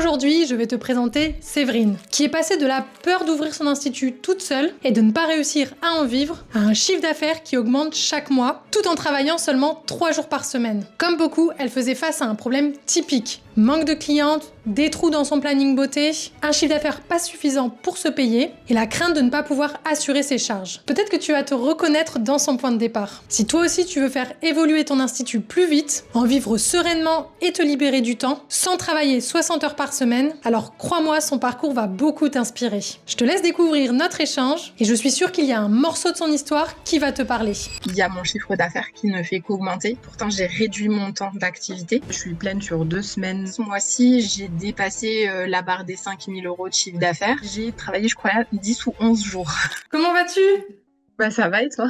Aujourd'hui, je vais te présenter Séverine, qui est passée de la peur d'ouvrir son institut toute seule et de ne pas réussir à en vivre, à un chiffre d'affaires qui augmente chaque mois, tout en travaillant seulement 3 jours par semaine. Comme beaucoup, elle faisait face à un problème typique. Manque de clientes, des trous dans son planning beauté, un chiffre d'affaires pas suffisant pour se payer et la crainte de ne pas pouvoir assurer ses charges. Peut-être que tu vas te reconnaître dans son point de départ. Si toi aussi tu veux faire évoluer ton institut plus vite, en vivre sereinement et te libérer du temps, sans travailler 60 heures par semaine, alors crois-moi, son parcours va beaucoup t'inspirer. Je te laisse découvrir notre échange et je suis sûre qu'il y a un morceau de son histoire qui va te parler. Il y a mon chiffre d'affaires qui ne fait qu'augmenter. Pourtant, j'ai réduit mon temps d'activité. Je suis pleine sur 2 semaines. Ce mois-ci, j'ai dépassé la barre des 5 000 € de chiffre d'affaires. J'ai travaillé, je crois, 10 ou 11 jours. Comment vas-tu ? Ça va et toi ?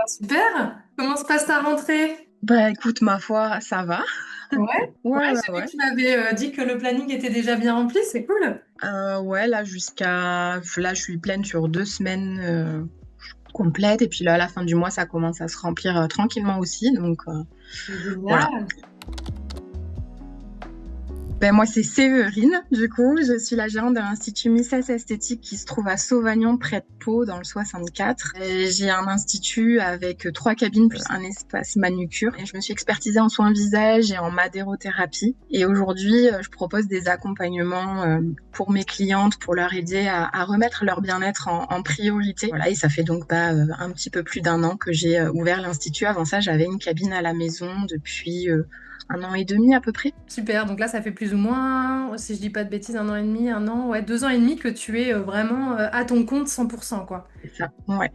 Super. Comment se passe ta rentrée ? Écoute, ma foi, ça va. Ouais, j'ai vu que tu m'avais dit que le planning était déjà bien rempli, c'est cool. Là, je suis pleine sur 2 semaines complètes. Et puis là, à la fin du mois, ça commence à se remplir tranquillement aussi. Donc, voilà. Moi, c'est Séverine, du coup. Je suis la gérante de l'Institut Missas Esthétique qui se trouve à Sauvagnon, près de Pau, dans le 64. J'ai un institut avec 3 cabines plus un espace manucure. Et je me suis expertisée en soins visage et en madérothérapie. Et aujourd'hui, je propose des accompagnements pour mes clientes, pour leur aider à remettre leur bien-être en priorité. Voilà, et ça fait donc un petit peu plus d'1 an que j'ai ouvert l'Institut. Avant ça, j'avais une cabine à la maison depuis 1 an et demi à peu près. Super, donc là ça fait plus ou moins, si je dis pas de bêtises, 1 an et demi, 1 an, 2 ans et demi que tu es vraiment à ton compte 100%, quoi. C'est ça, ouais.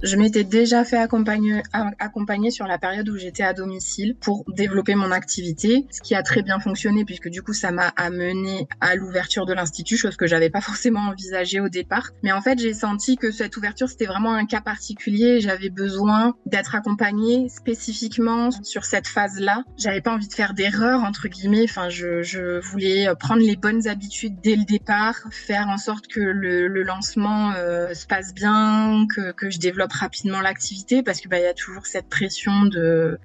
Je m'étais déjà fait accompagner sur la période où j'étais à domicile pour développer mon activité, ce qui a très bien fonctionné puisque du coup ça m'a amené à l'ouverture de l'Institut, chose que j'avais pas forcément envisagée au départ. Mais en fait, j'ai senti que cette ouverture c'était vraiment un cas particulier. J'avais besoin d'être accompagnée spécifiquement sur cette phase-là. J'avais pas envie de faire d'erreurs entre guillemets. Enfin, je voulais prendre les bonnes habitudes dès le départ, faire en sorte que le lancement se passe bien, que je développe rapidement l'activité parce que y a toujours cette pression de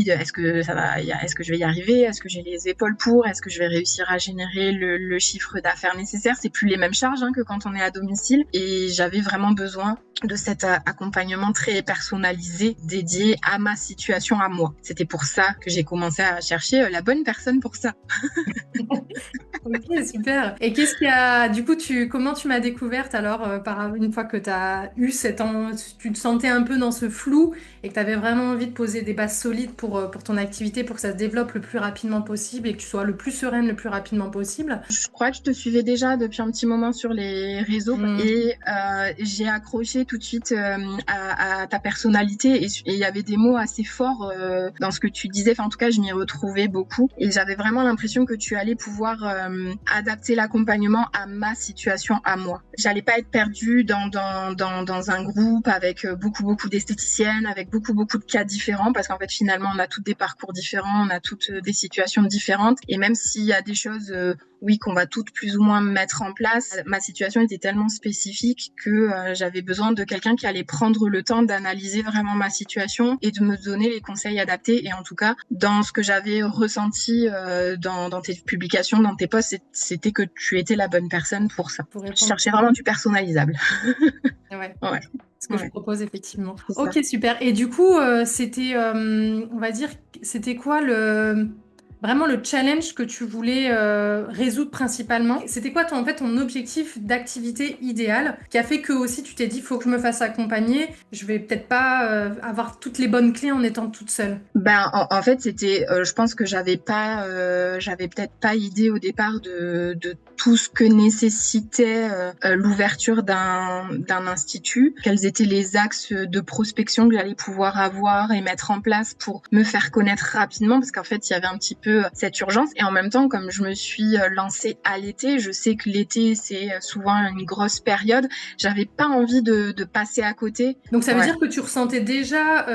est-ce que ça va, est-ce que je vais y arriver, est-ce que j'ai les épaules pour, est-ce que je vais réussir à générer le chiffre d'affaires nécessaire. C'est plus les mêmes charges que quand on est à domicile et j'avais vraiment besoin de cet accompagnement très personnalisé dédié à ma situation à moi. C'était pour ça que j'ai commencé à chercher la bonne personne pour ça. Ok, super. Et qu'est-ce qu'il y a, du coup, comment tu m'as découverte alors, une fois que tu as eu tu te sentais un peu dans ce flou et que tu avais vraiment envie de poser des bases solides pour ton activité, pour que ça se développe le plus rapidement possible et que tu sois le plus sereine le plus rapidement possible? Je crois que je te suivais déjà depuis un petit moment sur les réseaux et j'ai accroché tout de suite à ta personnalité et il y avait des mots assez forts dans ce que tu disais. Enfin, en tout cas, je m'y retrouvais beaucoup et j'avais vraiment l'impression que tu allais pouvoir adapter l'accompagnement à ma situation à moi. J'allais pas être perdue dans un groupe avec beaucoup d'esthéticiennes, avec beaucoup de cas différents parce qu'en fait, finalement, on a toutes des parcours différents, on a toutes des situations différentes et même s'il y a des choses qu'on va toutes plus ou moins mettre en place. Ma situation était tellement spécifique que j'avais besoin de quelqu'un qui allait prendre le temps d'analyser vraiment ma situation et de me donner les conseils adaptés. Et en tout cas, dans ce que j'avais ressenti dans tes publications, dans tes posts, c'était que tu étais la bonne personne pour ça. Je cherchais vraiment du personnalisable. Ouais. Ce que je propose effectivement. C'est ok, ça. super. Et du coup, c'était, on va dire, c'était quoi vraiment le challenge que tu voulais résoudre principalement? C'était quoi ton objectif d'activité idéal qui a fait que aussi tu t'es dit, faut que je me fasse accompagner, je vais peut-être pas avoir toutes les bonnes clés en étant toute seule? En fait, c'était, je pense que j'avais peut-être pas idée au départ de tout ce que nécessitait l'ouverture d'un institut, quels étaient les axes de prospection que j'allais pouvoir avoir et mettre en place pour me faire connaître rapidement, parce qu'en fait, il y avait un petit peu cette urgence. Et en même temps, comme je me suis lancée à l'été, je sais que l'été, c'est souvent une grosse période, j'avais pas envie de passer à côté. Donc ça veut dire que tu ressentais déjà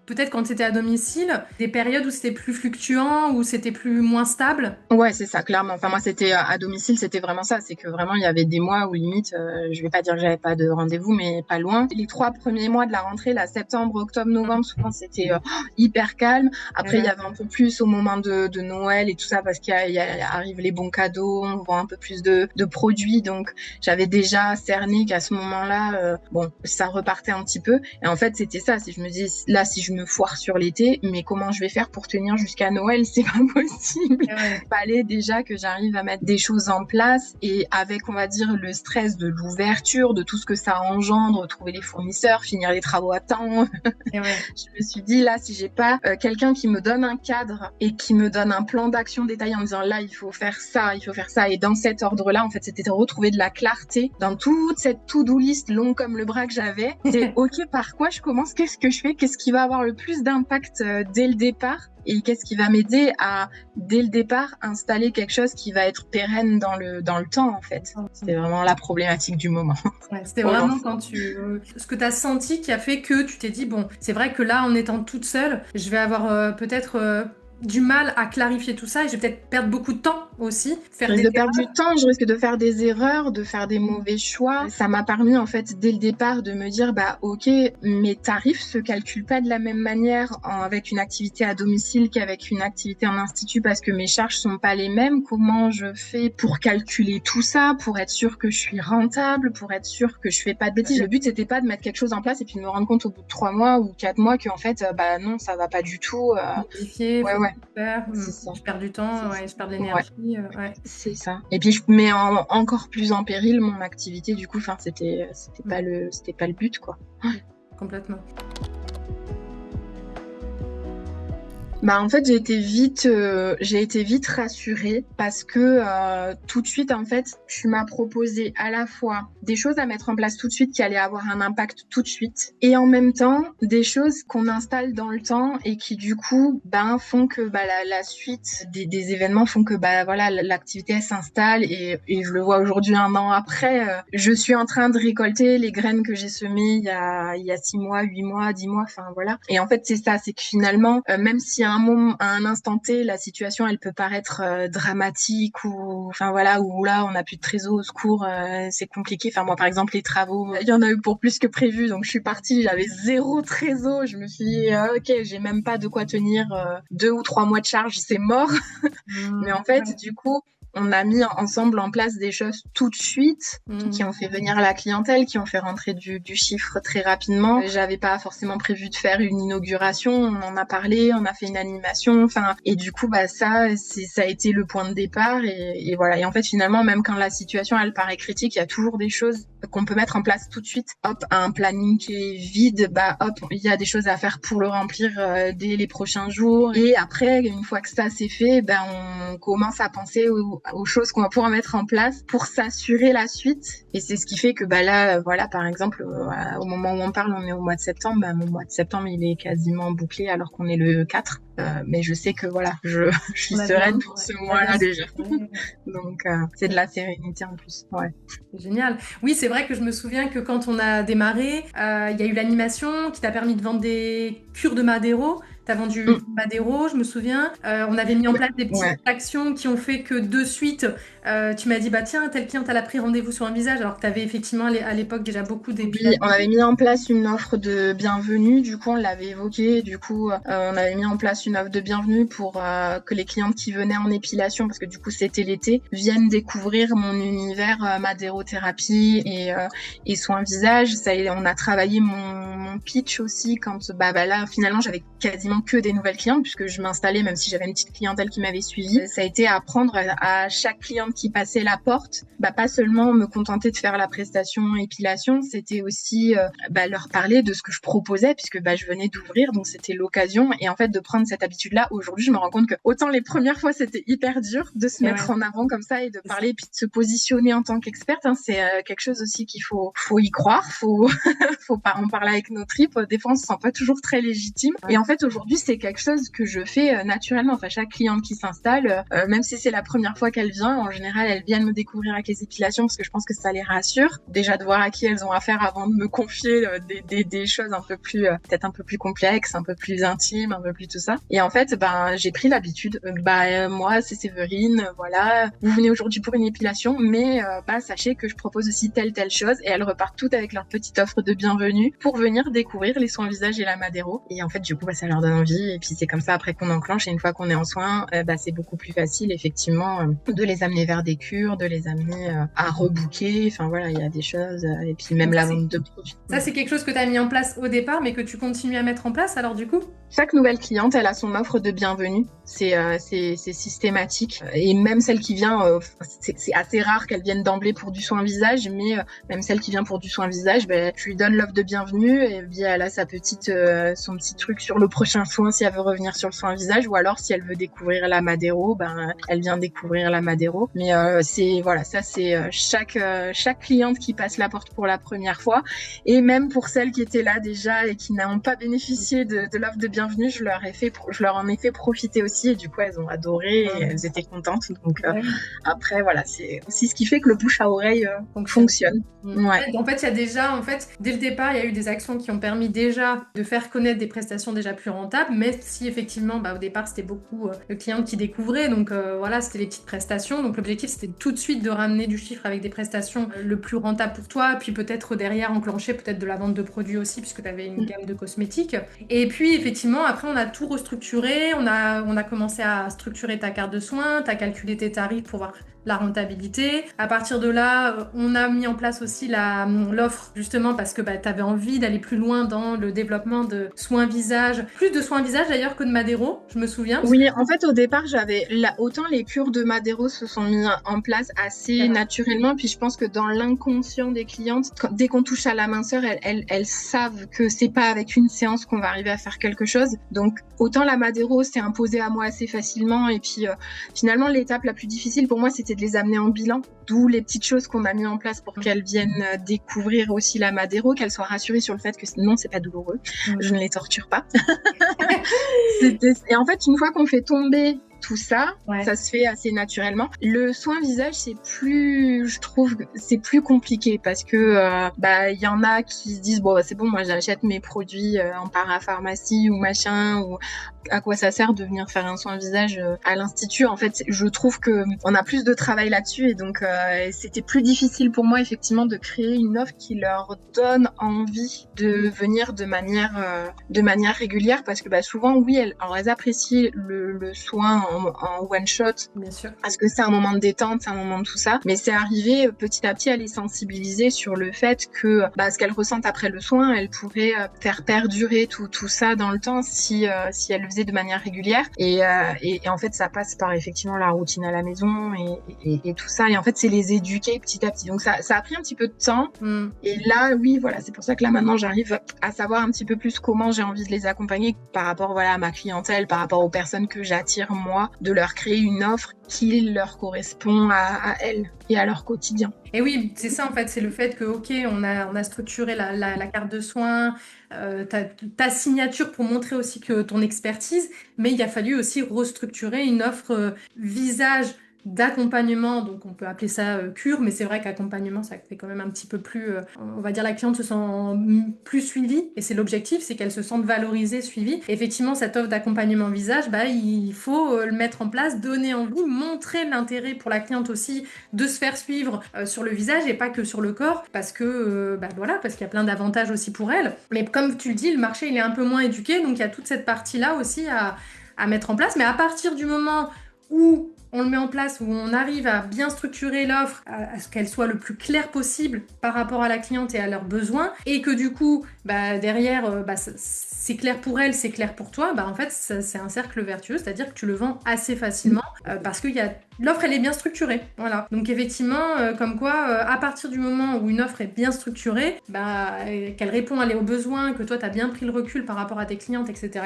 peut-être quand tu étais à domicile, des périodes où c'était plus fluctuant, où c'était moins stable? Ouais, c'est ça, clairement. Enfin, moi, c'était à domicile, c'était vraiment ça. C'est que vraiment, il y avait des mois où limite, je vais pas dire que j'avais pas de rendez-vous, mais pas loin. Les 3 premiers mois de la rentrée, là, septembre, octobre, novembre, souvent, c'était hyper calme. Après, il y avait un peu plus au moment de Noël et tout ça, parce arrivent les bons cadeaux, on vend un peu plus de produits. Donc, j'avais déjà cerné qu'à ce moment-là, bon, ça repartait un petit peu. Et en fait, c'était ça. Si je me dis, là, si je me foire sur l'été, mais comment je vais faire pour tenir jusqu'à Noël? C'est pas possible. Fallait déjà que j'arrive à mettre des choses en place, et avec, on va dire, le stress de l'ouverture, de tout ce que ça engendre, trouver les fournisseurs, finir les travaux à temps. Je me suis dit, là, si j'ai pas quelqu'un qui me donne un cadre et qui me donne un plan d'action détaillé en me disant, là, il faut faire ça, et dans cet ordre-là, en fait, c'était de retrouver de la clarté dans toute cette to-do list longue comme le bras que j'avais. C'est ok, par quoi je commence, qu'est-ce que je fais, qu'est-ce qui va avoir le plus d'impact dès le départ, et qu'est-ce qui va m'aider à, dès le départ, installer quelque chose qui va être pérenne dans le temps, en fait. C'était vraiment la problématique du moment. Ouais, c'était vraiment ce que tu as senti qui a fait que tu t'es dit, bon, c'est vrai que là, en étant toute seule, je vais avoir peut-être du mal à clarifier tout ça, et je vais peut-être perdre beaucoup de temps aussi. Je risque de perdre du temps, je risque de faire des erreurs, de faire des mauvais choix. Ça m'a permis, en fait, dès le départ, de me dire, bah, ok, mes tarifs se calculent pas de la même manière avec une activité à domicile qu'avec une activité en institut, parce que mes charges sont pas les mêmes. Comment je fais pour calculer tout ça, pour être sûr que je suis rentable, pour être sûr que je fais pas de bêtises? Le but, c'était pas de mettre quelque chose en place et puis de me rendre compte au bout de 3 mois ou 4 mois qu'en fait, bah, non, ça va pas du tout. Modifier, faire, je perds du temps, je perds de l'énergie. C'est ça. Et puis je mets encore plus en péril mon activité, du coup, enfin, c'était pas le but, quoi. Complètement. Bah, en fait, j'ai été vite rassurée, parce que tout de suite, en fait, tu m'as proposé à la fois des choses à mettre en place tout de suite qui allaient avoir un impact tout de suite, et en même temps des choses qu'on installe dans le temps et qui, du coup, font que la suite des événements font que voilà, l'activité elle s'installe, et je le vois aujourd'hui, 1 an après, je suis en train de récolter les graines que j'ai semées il y a 6 mois, 8 mois, 10 mois, enfin voilà. Et en fait, c'est ça, c'est que finalement, même si à un instant T, la situation elle peut paraître dramatique, ou enfin voilà, où là on a plus de trésor, au secours, c'est compliqué. Enfin moi, par exemple, les travaux, il y en a eu pour plus que prévu, donc je suis partie, j'avais 0 trésor, je me suis dit ok, j'ai même pas de quoi tenir 2 ou 3 mois de charge, c'est mort. Mais en fait, du coup, on a mis ensemble en place des choses tout de suite qui ont fait venir la clientèle, qui ont fait rentrer du chiffre très rapidement. J'avais pas forcément prévu de faire une inauguration, on en a parlé, on a fait une animation, enfin, et du coup, ça a été le point de départ, et voilà. Et en fait, finalement, même quand la situation elle paraît critique, il y a toujours des choses qu'on peut mettre en place tout de suite. Hop, un planning qui est vide, hop, il y a des choses à faire pour le remplir dès les prochains jours. Et après, une fois que ça c'est fait, on commence à penser aux choses qu'on va pouvoir mettre en place pour s'assurer la suite. Et c'est ce qui fait que là, voilà, par exemple, au moment où on parle, on est au mois de septembre. Mon mois de septembre, il est quasiment bouclé alors qu'on est le 4. Mais je sais que voilà, je suis sereine pour ce mois-là déjà. Donc c'est de la sérénité en plus. Ouais. Génial. Oui, c'est vrai que je me souviens que quand on a démarré, il y a eu l'animation qui t'a permis de vendre des cures de Madero. T'as vendu Madero, je me souviens. On avait mis en place des petites actions qui ont fait que de suite, tu m'as dit, tiens, telle cliente, elle a pris rendez-vous sur un visage, alors que tu avais effectivement à l'époque déjà beaucoup d'épilations. Oui, on avait mis en place une offre de bienvenue, du coup, on l'avait évoqué, du coup, on avait mis en place une offre de bienvenue pour que les clientes qui venaient en épilation, parce que du coup, c'était l'été, viennent découvrir mon univers madérothérapie et soins visage. Ça, on a travaillé mon pitch aussi quand, là, finalement, j'avais quasiment que des nouvelles clientes, puisque je m'installais, même si j'avais une petite clientèle qui m'avait suivie. Ça a été apprendre à chaque cliente qui passait la porte, pas seulement me contenter de faire la prestation épilation, c'était aussi leur parler de ce que je proposais, puisque je venais d'ouvrir, donc c'était l'occasion. Et en fait, de prendre cette habitude-là, aujourd'hui, je me rends compte que autant les premières fois, c'était hyper dur de se mettre en avant comme ça et de parler, puis de se positionner en tant qu'experte. C'est quelque chose aussi qu'il faut y croire, faut pas en parler avec nos tripes. Des fois, on se sent pas toujours très légitime. Et en fait, aujourd'hui, aujourd'hui, c'est quelque chose que je fais naturellement. Enfin, chaque cliente qui s'installe, même si c'est la première fois qu'elle vient, en général, elles viennent me découvrir avec les épilations parce que je pense que ça les rassure. Déjà de voir à qui elles ont affaire avant de me confier des choses un peu plus, peut-être un peu plus complexes, un peu plus intimes, un peu plus tout ça. Et en fait, j'ai pris l'habitude. Moi, c'est Séverine, voilà. Vous venez aujourd'hui pour une épilation, mais sachez que je propose aussi telle chose. Et elles repartent toutes avec leur petite offre de bienvenue pour venir découvrir les soins visage et la Madéro. Et en fait, du coup, ça leur donne envie. Et puis c'est comme ça après qu'on enclenche. Et une fois qu'on est en soins, c'est beaucoup plus facile, effectivement, de les amener vers des cures, de les amener à rebooker. Enfin voilà, il y a des choses. Et puis même la vente de produits. Ça, c'est quelque chose que tu as mis en place au départ, mais que tu continues à mettre en place, alors du coup? Chaque nouvelle cliente, elle a son offre de bienvenue. C'est systématique. Et même celle qui vient, c'est assez rare qu'elle vienne d'emblée pour du soin visage, mais même celle qui vient pour du soin visage, je lui donne l'offre de bienvenue et puis elle a son petit truc sur le prochain soin si elle veut revenir sur le soin visage, ou alors si elle veut découvrir la Madéro, elle vient découvrir la Madéro. Mais c'est chaque cliente qui passe la porte pour la première fois, et même pour celles qui étaient là déjà et qui n'ont pas bénéficié de l'offre de bienvenue, je leur en ai fait profiter aussi, et du coup elles ont adoré et elles étaient contentes. Donc après voilà, c'est aussi ce qui fait que le bouche à oreille fonctionne. Ouais. En fait, il y a déjà, dès le départ, il y a eu des actions qui ont permis déjà de faire connaître des prestations déjà plus rentables, mais si effectivement, au départ, c'était beaucoup le client qui découvrait, donc voilà, c'était les petites prestations. Donc l'objectif, c'était tout de suite de ramener du chiffre avec des prestations le plus rentable pour toi, puis peut-être derrière enclencher peut-être de la vente de produits aussi, puisque tu avais une gamme de cosmétiques. Et puis effectivement, après, on a tout restructuré, on a commencé à structurer ta carte de soins, tu as calculé tes tarifs pour voir la rentabilité. À partir de là, on a mis en place aussi l'offre, justement parce que tu avais envie d'aller plus loin dans le développement de soins visage, plus de soins visage d'ailleurs que de Madéro, je me souviens. Oui, en fait, au départ, autant les cures de Madéro se sont mises en place assez naturellement, puis je pense que dans l'inconscient des clientes, dès qu'on touche à la minceur, elles savent que c'est pas avec une séance qu'on va arriver à faire quelque chose. Donc, autant la Madéro s'est imposée à moi assez facilement, et puis finalement, l'étape la plus difficile pour moi, c'était de les amener en bilan, d'où les petites choses qu'on a mis en place pour qu'elles viennent découvrir aussi la Madéro, qu'elles soient rassurées sur le fait que non, c'est pas douloureux, je ne les torture pas. Et en fait, une fois qu'on fait tomber tout ça, ça se fait assez naturellement. Le soin visage, je trouve, c'est plus compliqué parce que il y en a qui se disent c'est bon, moi j'achète mes produits en parapharmacie ou machin, ou à quoi ça sert de venir faire un soin visage à l'institut. En fait, je trouve que on a plus de travail là-dessus, et donc c'était plus difficile pour moi effectivement de créer une offre qui leur donne envie de venir de manière régulière, parce que souvent elles apprécient le soin en one shot, bien sûr, parce que c'est un moment de détente, c'est un moment de tout ça, mais c'est arrivé petit à petit à les sensibiliser sur le fait que ce qu'elles ressentent après le soin, elles pourraient faire perdurer tout ça dans le temps si elles le faisaient de manière régulière, et en fait ça passe par effectivement la routine à la maison et tout ça, et en fait c'est les éduquer petit à petit. Donc ça a pris un petit peu de temps, et là oui, voilà, c'est pour ça que là maintenant j'arrive à savoir un petit peu plus comment j'ai envie de les accompagner par rapport à ma clientèle, par rapport aux personnes que j'attire moi, de leur créer une offre qui leur correspond à elles et à leur quotidien. Et oui, c'est ça en fait, c'est le fait que on a structuré la carte de soins, ta signature pour montrer aussi que ton expertise, mais il a fallu aussi restructurer une offre visage d'accompagnement, donc on peut appeler ça cure, mais c'est vrai qu'accompagnement, ça fait quand même un petit peu plus, on va dire, la cliente se sent plus suivie, et c'est l'objectif, c'est qu'elle se sente valorisée, suivie. Et effectivement, cette offre d'accompagnement visage, il faut le mettre en place, donner envie, montrer l'intérêt pour la cliente aussi de se faire suivre sur le visage et pas que sur le corps, parce que parce qu'il y a plein d'avantages aussi pour elle. Mais comme tu le dis, le marché il est un peu moins éduqué, donc il y a toute cette partie-là aussi à mettre en place. Mais à partir du moment où on le met en place, où on arrive à bien structurer l'offre, à ce qu'elle soit le plus claire possible par rapport à la cliente et à leurs besoins, et que du coup, derrière, c'est clair pour elle, c'est clair pour toi, en fait, c'est un cercle vertueux, c'est-à-dire que tu le vends assez facilement, parce qu'il y a L'offre, elle est bien structurée, voilà. Donc effectivement, comme quoi, à partir du moment où une offre est bien structurée, qu'elle répond aux besoins, que toi, tu as bien pris le recul par rapport à tes clientes, etc.,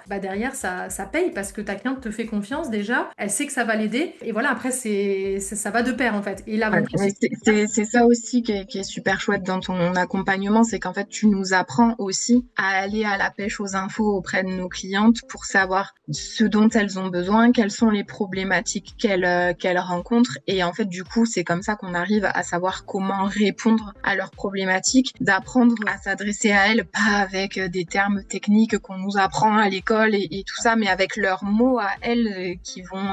derrière, ça paye parce que ta cliente te fait confiance déjà, elle sait que ça va l'aider, et voilà, après, ça va de pair, en fait. Et Ouais, l'avantage, mais c'est ça aussi qui est super chouette dans ton accompagnement, c'est qu'en fait, tu nous apprends aussi à aller à la pêche aux infos auprès de nos clientes pour savoir ce dont elles ont besoin, quelles sont les problématiques qu'elles rencontrent. Et en fait, du coup, c'est comme ça qu'on arrive à savoir comment répondre à leurs problématiques, d'apprendre à s'adresser à elles, pas avec des termes techniques qu'on nous apprend à l'école et tout ça, mais avec leurs mots à elles qui vont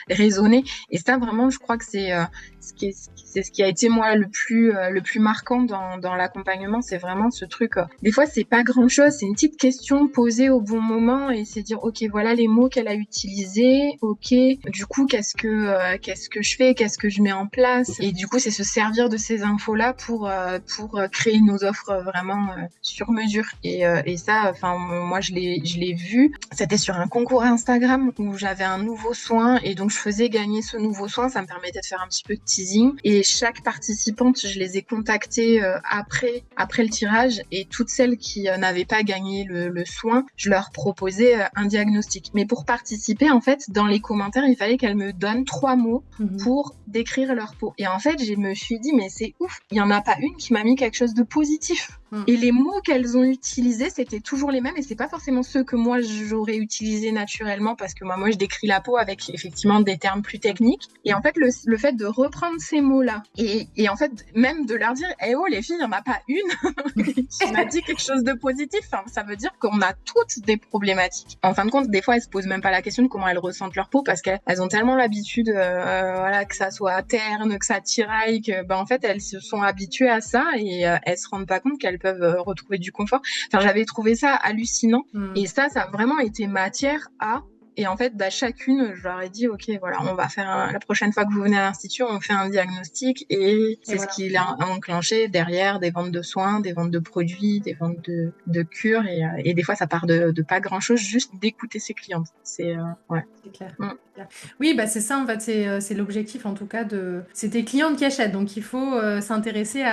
résonner. Et ça, vraiment, je crois que c'est ce qui a été moi le plus marquant dans l'accompagnement, c'est vraiment ce truc. Des fois, c'est pas grand chose, c'est une petite question posée au bon moment et c'est dire ok, voilà les mots qu'elle a utilisés, ok, du coup qu'est-ce que je fais, qu'est-ce que je mets en place, et du coup c'est se servir de ces infos là pour créer nos offres vraiment sur mesure. Et ça, enfin moi je l'ai vu, c'était sur un concours Instagram où j'avais un nouveau soin et donc je faisais gagner ce nouveau soin, ça me permettait de faire un petit peu de teasing, et chaque participante, je les ai contactées après le tirage, et toutes celles qui n'avaient pas gagné le soin, je leur proposais un diagnostic. Mais pour participer, en fait, dans les commentaires, il fallait qu'elles me donnent 3 mots pour décrire leur peau. Et en fait, je me suis dit, mais c'est ouf, il n'y en a pas une qui m'a mis quelque chose de positif. Et les mots qu'elles ont utilisés, c'était toujours les mêmes, et c'est pas forcément ceux que moi j'aurais utilisés naturellement, parce que moi je décris la peau avec effectivement des termes plus techniques. Et en fait, le fait de reprendre ces mots-là et en fait même de leur dire, eh oh les filles, il n'y en a pas une qui m'a dit quelque chose de positif. Enfin, ça veut dire qu'on a toutes des problématiques. En fin de compte, des fois, elles se posent même pas la question de comment elles ressentent leur peau, parce qu'elles ont tellement l'habitude, voilà, que ça soit terne, que ça tiraille, que en fait elles se sont habituées à ça, et elles se rendent pas compte qu'elles peuvent retrouver du confort. Enfin, j'avais trouvé ça hallucinant. Et ça a vraiment été matière à... Et en fait, chacune, je leur ai dit, ok, voilà, on va faire la prochaine fois que vous venez à l'institut, on fait un diagnostic, et c'est voilà, ce qui a enclenché derrière des ventes de soins, des ventes de produits, des ventes de cures, et des fois ça part de pas grand chose, juste d'écouter ses clientes. C'est ouais. C'est clair. Oui, c'est ça en fait, c'est l'objectif en tout cas c'est tes clientes qui achètent, donc il faut s'intéresser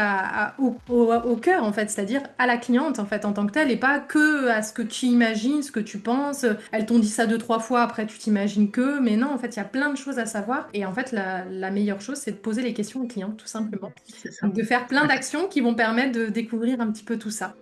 au cœur en fait, c'est-à-dire à la cliente en fait en tant que telle, et pas que à ce que tu imagines, ce que tu penses. Elles t'ont dit ça 2-3 fois, après tu t'imagines que, mais non en fait il y a plein de choses à savoir, et en fait la meilleure chose c'est de poser les questions aux clientes tout simplement. C'est ça. Donc de faire plein d'actions qui vont permettre de découvrir un petit peu tout ça.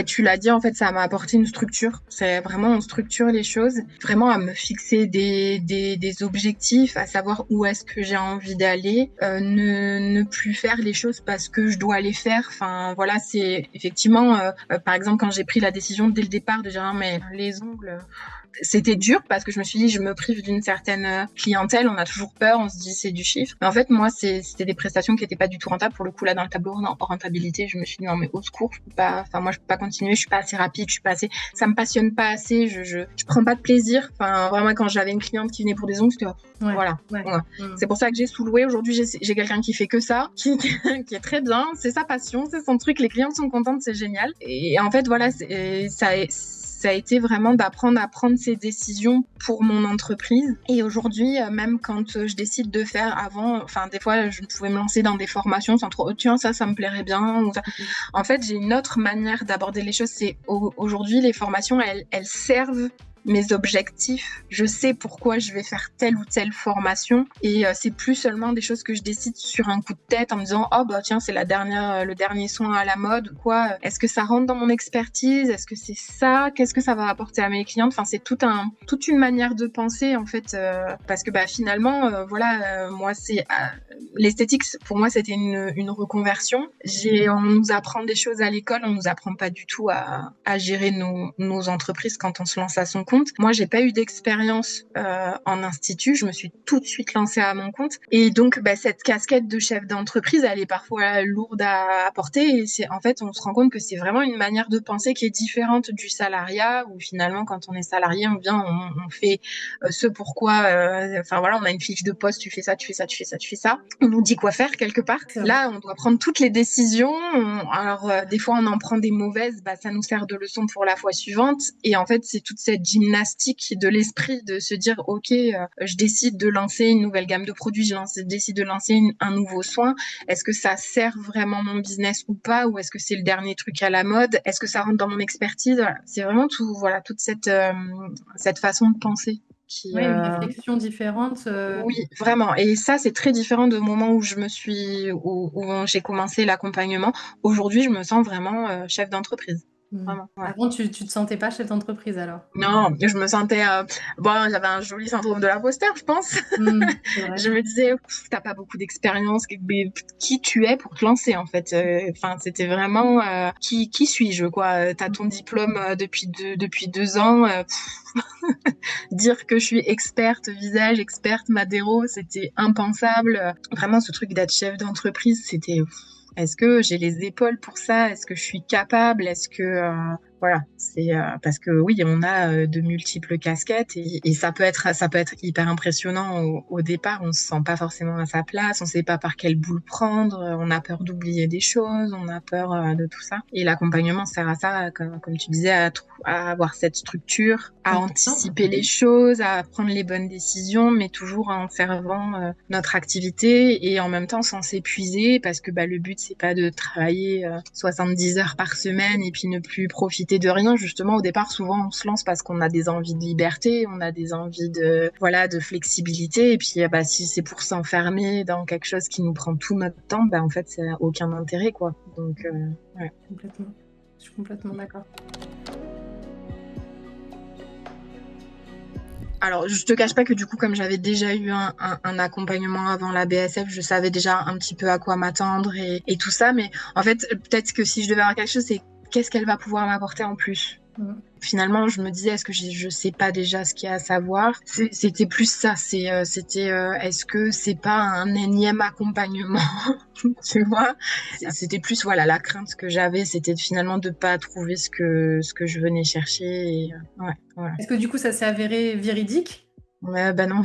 Tu l'as dit, en fait, ça m'a apporté une structure. C'est vraiment, on structure les choses, vraiment à me fixer des objectifs, à savoir où est-ce que j'ai envie d'aller, ne plus faire les choses parce que je dois les faire. Enfin, voilà, c'est effectivement, par exemple, quand j'ai pris la décision dès le départ de dire, non, mais les ongles... C'était dur parce que je me suis dit, je me prive d'une certaine clientèle. On a toujours peur, on se dit c'est du chiffre. Mais en fait, moi, c'était des prestations qui n'étaient pas du tout rentables. Pour le coup, là, dans le tableau rentabilité, je me suis dit, non, mais au secours, je peux pas, enfin, moi, je peux pas continuer. Je suis pas assez rapide, je suis pas assez, ça me passionne pas assez. Je prends pas de plaisir. Enfin, vraiment, quand j'avais une cliente qui venait pour des ongles, c'était, voilà. Ouais. C'est pour ça que j'ai sous-loué. Aujourd'hui, j'ai quelqu'un qui fait que ça, qui est très bien. C'est sa passion, c'est son truc. Les clientes sont contentes, c'est génial. Et en fait, voilà, ça a été vraiment d'apprendre à prendre ces décisions pour mon entreprise. Et aujourd'hui, même quand je décide de faire avant, enfin, des fois, je pouvais me lancer dans des formations sans trop, tiens, ça me plairait bien. En fait, j'ai une autre manière d'aborder les choses. C'est aujourd'hui, les formations, elles servent mes objectifs. Je sais pourquoi je vais faire telle ou telle formation, et c'est plus seulement des choses que je décide sur un coup de tête en me disant tiens, c'est le dernier soin à la mode, quoi. Est-ce que ça rentre dans mon expertise? Est-ce que c'est ça? Qu'est-ce que ça va apporter à mes clientes? Enfin, c'est toute une manière de penser en fait, parce que finalement, moi c'est l'esthétique, pour moi c'était une reconversion. On nous apprend des choses à l'école, on nous apprend pas du tout à gérer nos entreprises quand on se lance à son compte. Moi, j'ai pas eu d'expérience en institut. Je me suis tout de suite lancée à mon compte. Et donc, cette casquette de chef d'entreprise, elle est parfois lourde à porter. Et en fait, on se rend compte que c'est vraiment une manière de penser qui est différente du salariat, où finalement, quand on est salarié, on fait ce pourquoi. On a une fiche de poste. Tu fais ça, tu fais ça, tu fais ça, tu fais ça. On nous dit quoi faire quelque part. Là, on doit prendre toutes les décisions. Alors, des fois, on en prend des mauvaises. Ça nous sert de leçon pour la fois suivante. Et en fait, c'est toute cette gymnastique de l'esprit de se dire ok, je décide de lancer une nouvelle gamme de produits, décide de lancer un nouveau soin. Est-ce que ça sert vraiment mon business ou pas, ou est-ce que c'est le dernier truc à la mode? Est-ce que ça rentre dans mon expertise? Voilà. C'est vraiment tout, voilà, toute cette façon de penser. Oui, une réflexion différente. Oui, vraiment. Et ça, c'est très différent du moment où où j'ai commencé l'accompagnement. Aujourd'hui, je me sens vraiment chef d'entreprise. Vraiment, ouais. Avant, tu te sentais pas chef d'entreprise alors? Non, je me sentais j'avais un joli syndrome de l'imposteur, je pense. C'est vrai. Je me disais, t'as pas beaucoup d'expérience, mais qui tu es pour te lancer en fait. Enfin, c'était vraiment qui suis-je quoi. T'as ton diplôme depuis 2 ans. Dire que je suis experte visage, experte Madero, c'était impensable. Vraiment, ce truc d'être chef d'entreprise, c'était est-ce que j'ai les épaules pour ça? Est-ce que je suis capable? Est-ce que voilà, c'est parce que oui, on a de multiples casquettes et ça peut être hyper impressionnant au départ. On se sent pas forcément à sa place, on sait pas par quelle boule prendre, on a peur d'oublier des choses, on a peur de tout ça. Et l'accompagnement sert à ça, comme tu disais, à avoir cette structure, à anticiper les choses, à prendre les bonnes décisions, mais toujours en servant notre activité et en même temps sans s'épuiser, parce que le but c'est pas de travailler 70 heures par semaine et puis ne plus profiter de rien. Justement, au départ, souvent on se lance parce qu'on a des envies de liberté, on a des envies de flexibilité, et puis si c'est pour s'enfermer dans quelque chose qui nous prend tout notre temps, en fait ça n'a aucun intérêt quoi. Donc ouais. Complètement. Je suis complètement d'accord. Alors, je te cache pas que du coup, comme j'avais déjà eu un accompagnement avant la BSF, je savais déjà un petit peu à quoi m'attendre et tout ça. Mais en fait, peut-être que si je devais avoir quelque chose, c'est qu'est-ce qu'elle va pouvoir m'apporter en plus. Finalement, je me disais, est-ce que je sais pas déjà ce qu'il y a à savoir? C'était plus ça. C'était, est-ce que c'est pas un énième accompagnement? Tu vois? C'était plus, voilà, la crainte que j'avais, c'était finalement de pas trouver ce que je venais chercher. Et, ouais, voilà. Est-ce que du coup, ça s'est avéré véridique? Ouais, non.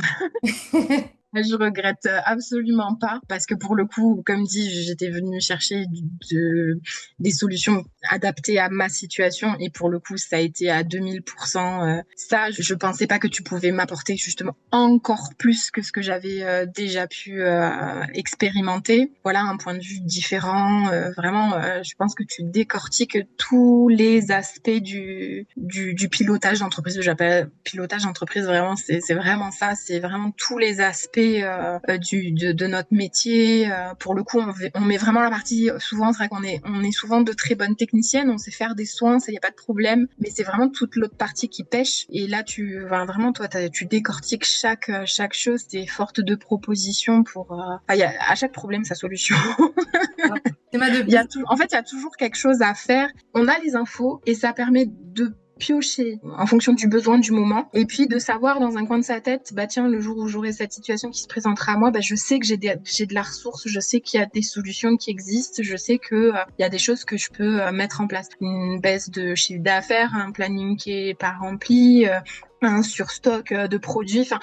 Je regrette absolument pas, parce que pour le coup, comme dit, j'étais venue chercher des solutions adaptées à ma situation, et pour le coup, ça a été à 2000%. Ça, je pensais pas que tu pouvais m'apporter justement encore plus que ce que j'avais déjà pu expérimenter. Voilà, un point de vue différent. Vraiment, je pense que tu décortiques tous les aspects du pilotage d'entreprise. J'appelle pilotage d'entreprise, vraiment, c'est vraiment ça. C'est vraiment tous les aspects de notre métier. Pour le coup, on met vraiment la partie, souvent, c'est vrai qu'on est souvent de très bonnes techniciennes, on sait faire des soins, ça y a pas de problème, mais c'est vraiment toute l'autre partie qui pêche. Et là, vraiment, toi, tu décortiques chaque chose, t'es forte de propositions pour, à chaque problème, sa solution. Il y a toujours quelque chose à faire. On a les infos et ça permet de piocher en fonction du besoin du moment, et puis de savoir dans un coin de sa tête, tiens, le jour où j'aurai cette situation qui se présentera à moi, je sais que j'ai de la ressource, je sais qu'il y a des solutions qui existent, je sais que il y a des choses que je peux mettre en place. Une baisse de chiffre d'affaires, un planning qui est pas rempli, un surstock de produits. Enfin,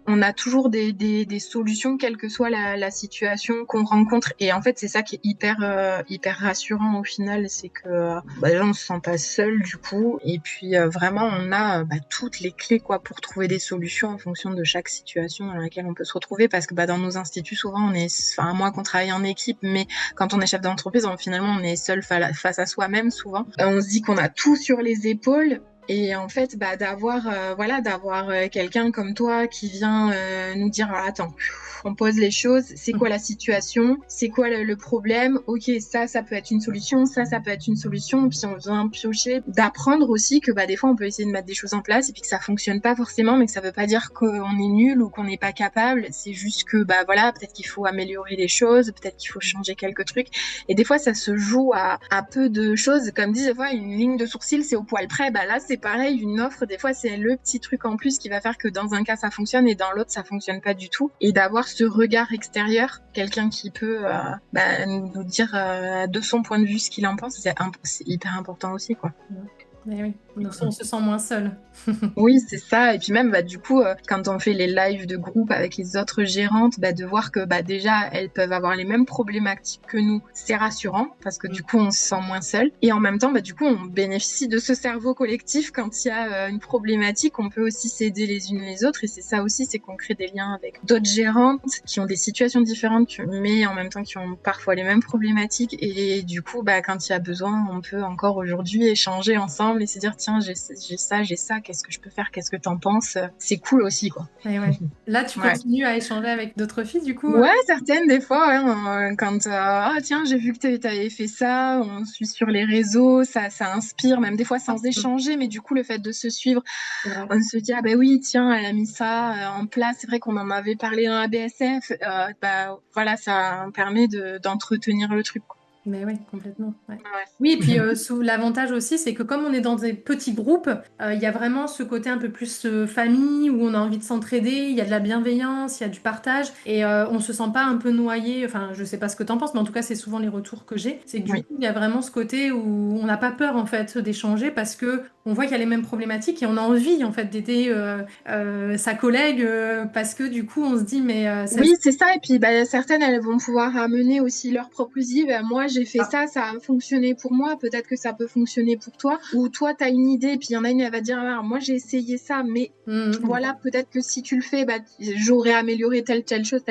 on a toujours des solutions, quelle que soit la situation qu'on rencontre. Et en fait, c'est ça qui est hyper rassurant au final, c'est que déjà, on se sent pas seul du coup. Et puis vraiment, on a toutes les clés quoi pour trouver des solutions en fonction de chaque situation dans laquelle on peut se retrouver. Parce que dans nos instituts, souvent, à moins qu'on travaille en équipe, mais quand on est chef d'entreprise, finalement, on est seul face à soi-même souvent. On se dit qu'on a tout sur les épaules. Et en fait, d'avoir quelqu'un comme toi qui vient nous dire, attends, on pose les choses, c'est quoi la situation, c'est quoi le problème, ok, ça peut être une solution, ça peut être une solution, puis on vient piocher, d'apprendre aussi que des fois on peut essayer de mettre des choses en place et puis que ça fonctionne pas forcément, mais que ça veut pas dire qu'on est nul ou qu'on n'est pas capable, c'est juste que peut-être qu'il faut améliorer les choses, peut-être qu'il faut changer quelques trucs, et des fois ça se joue à peu de choses, comme dit, des fois une ligne de sourcil c'est au poil près, là c'est pareil, une offre, des fois c'est le petit truc en plus qui va faire que dans un cas ça fonctionne et dans l'autre ça fonctionne pas du tout, et d'avoir ce regard extérieur, quelqu'un qui peut nous dire de son point de vue ce qu'il en pense, c'est hyper important aussi quoi. Mais oui, on se sent moins seul. Oui, c'est ça. Et puis même, du coup, quand on fait les lives de groupe avec les autres gérantes, de voir que déjà, elles peuvent avoir les mêmes problématiques que nous, c'est rassurant parce que du coup, on se sent moins seul. Et en même temps, du coup, on bénéficie de ce cerveau collectif. Quand il y a une problématique, on peut aussi s'aider les unes les autres. Et c'est ça aussi, c'est qu'on crée des liens avec d'autres gérantes qui ont des situations différentes, mais en même temps qui ont parfois les mêmes problématiques. Et du coup, quand il y a besoin, on peut encore aujourd'hui échanger ensemble et se dire, tiens, j'ai ça, qu'est-ce que je peux faire, qu'est-ce que t'en penses? C'est cool aussi, quoi. Et ouais. Là, tu Ouais. continues à échanger avec d'autres filles, du coup? Ouais, certaines, des fois, quand, tiens, j'ai vu que t'avais fait ça, on suit sur les réseaux, ça inspire, même des fois sans échanger, mais du coup, le fait de se suivre, on se dit, ah oui, tiens, elle a mis ça en place, c'est vrai qu'on en avait parlé dans la BSF, voilà, ça permet d'entretenir le truc, quoi. Mais oui, complètement. Ouais. Ouais. Oui, et puis l'avantage aussi, c'est que comme on est dans des petits groupes, il y a vraiment ce côté un peu plus famille où on a envie de s'entraider, il y a de la bienveillance, il y a du partage et on se sent pas un peu noyé. Enfin, je sais pas ce que t'en penses, mais en tout cas, c'est souvent les retours que j'ai. C'est que du coup, il y a vraiment ce côté où on n'a pas peur en fait d'échanger parce que on voit qu'il y a les mêmes problématiques et on a envie en fait d'aider sa collègue parce que du coup, on se dit mais oui, c'est ça. Et puis, certaines, elles vont pouvoir amener aussi leur propre idée. Moi, j'ai fait ça a fonctionné pour moi. Peut-être que ça peut fonctionner pour toi. Ou toi, tu as une idée. Et puis, il y en a une, elle va dire, moi, j'ai essayé ça. Mais voilà, peut-être que si tu le fais, j'aurais amélioré telle chose.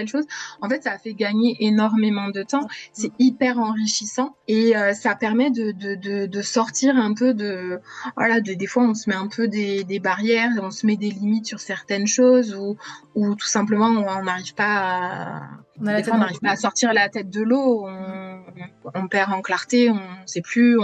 En fait, ça fait gagner énormément de temps. C'est hyper enrichissant. Et ça permet de sortir un peu des fois, on se met un peu des barrières. On se met des limites sur certaines choses ou tout simplement, on n'arrive pas des fois, on n'arrive pas à sortir la tête de l'eau, on perd en clarté, on sait plus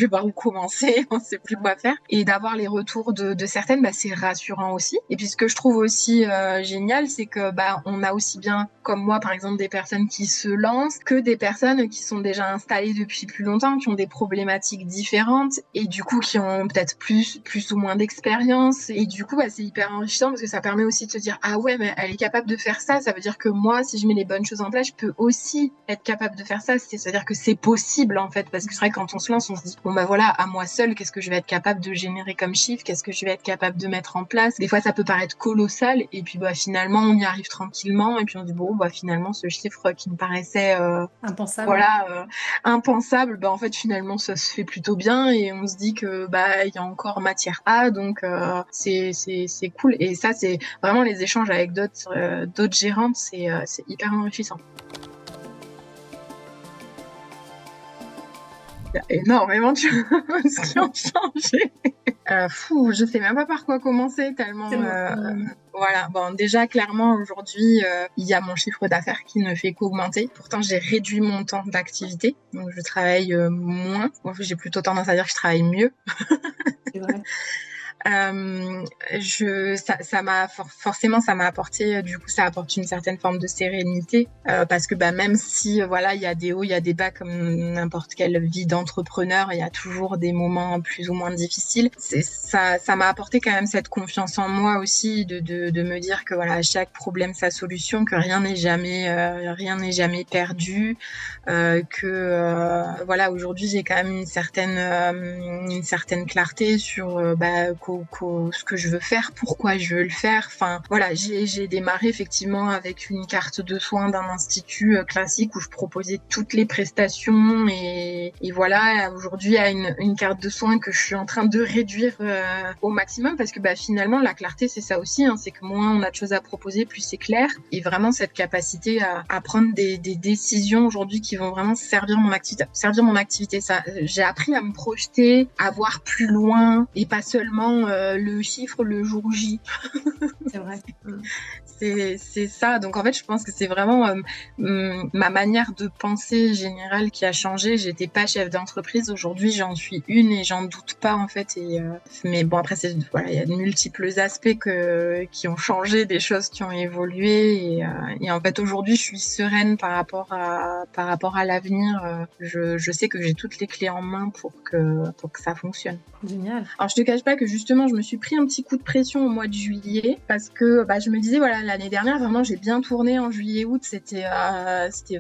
par où commencer, on sait plus quoi faire. Et d'avoir les retours de certaines, c'est rassurant aussi. Et puis ce que je trouve aussi génial, c'est que on a aussi bien, comme moi par exemple, des personnes qui se lancent, que des personnes qui sont déjà installées depuis plus longtemps, qui ont des problématiques différentes et du coup qui ont peut-être plus ou moins d'expérience. Et du coup, c'est hyper enrichissant parce que ça permet aussi de se dire, ah ouais, mais elle est capable de faire ça, ça veut dire que moi, si je mets les bonnes choses en place, je peux aussi être capable de faire ça. C'est-à-dire que c'est possible en fait, parce que c'est vrai que quand on se lance, on se dit bon voilà, à moi seule, qu'est-ce que je vais être capable de générer comme chiffre, qu'est-ce que je vais être capable de mettre en place. Des fois, ça peut paraître colossal et puis finalement, on y arrive tranquillement et puis on dit bon finalement, ce chiffre qui me paraissait impensable, impensable, en fait finalement ça se fait plutôt bien et on se dit que il y a encore matière à, donc c'est cool. Et ça, c'est vraiment les échanges avec d'autres gérantes, c'est hyper enrichissant. Il y a énormément de choses qui ont changé. Je sais même pas par quoi commencer tellement. Voilà. Bon, déjà clairement aujourd'hui, il y a mon chiffre d'affaires qui ne fait qu'augmenter. Pourtant, j'ai réduit mon temps d'activité, donc je travaille moins. En fait, j'ai plutôt tendance à dire que je travaille mieux. C'est vrai. Forcément ça m'a apporté, du coup ça apporte une certaine forme de sérénité parce que même si il y a des hauts, il y a des bas comme n'importe quelle vie d'entrepreneur, il y a toujours des moments plus ou moins difficiles. Ça m'a apporté quand même cette confiance en moi aussi de me dire que à chaque problème sa solution, que rien n'est jamais perdu, que aujourd'hui j'ai quand même une certaine clarté sur ce que je veux faire, pourquoi je veux le faire. Enfin, voilà, j'ai démarré effectivement avec une carte de soins d'un institut classique où je proposais toutes les prestations et voilà, aujourd'hui, il y a une carte de soins que je suis en train de réduire au maximum parce que finalement, la clarté, c'est ça aussi, c'est que moins on a de choses à proposer, plus c'est clair. Et vraiment, cette capacité à prendre des décisions aujourd'hui qui vont vraiment servir mon activité. Ça, j'ai appris à me projeter, à voir plus loin et pas seulement le chiffre le jour J. C'est vrai. C'est ça. Donc en fait, je pense que c'est vraiment ma manière de penser générale qui a changé. J'étais pas chef d'entreprise. Aujourd'hui, j'en suis une et j'en doute pas en fait. Mais bon, après, il y a de multiples aspects qui ont changé, des choses qui ont évolué. Et en fait, aujourd'hui, je suis sereine par rapport à l'avenir. Je sais que j'ai toutes les clés en main pour que ça fonctionne. Génial. Alors, je te cache pas que justement, je me suis pris un petit coup de pression au mois de juillet parce que je me disais, voilà, l'année dernière, vraiment, j'ai bien tourné en juillet-août. C'était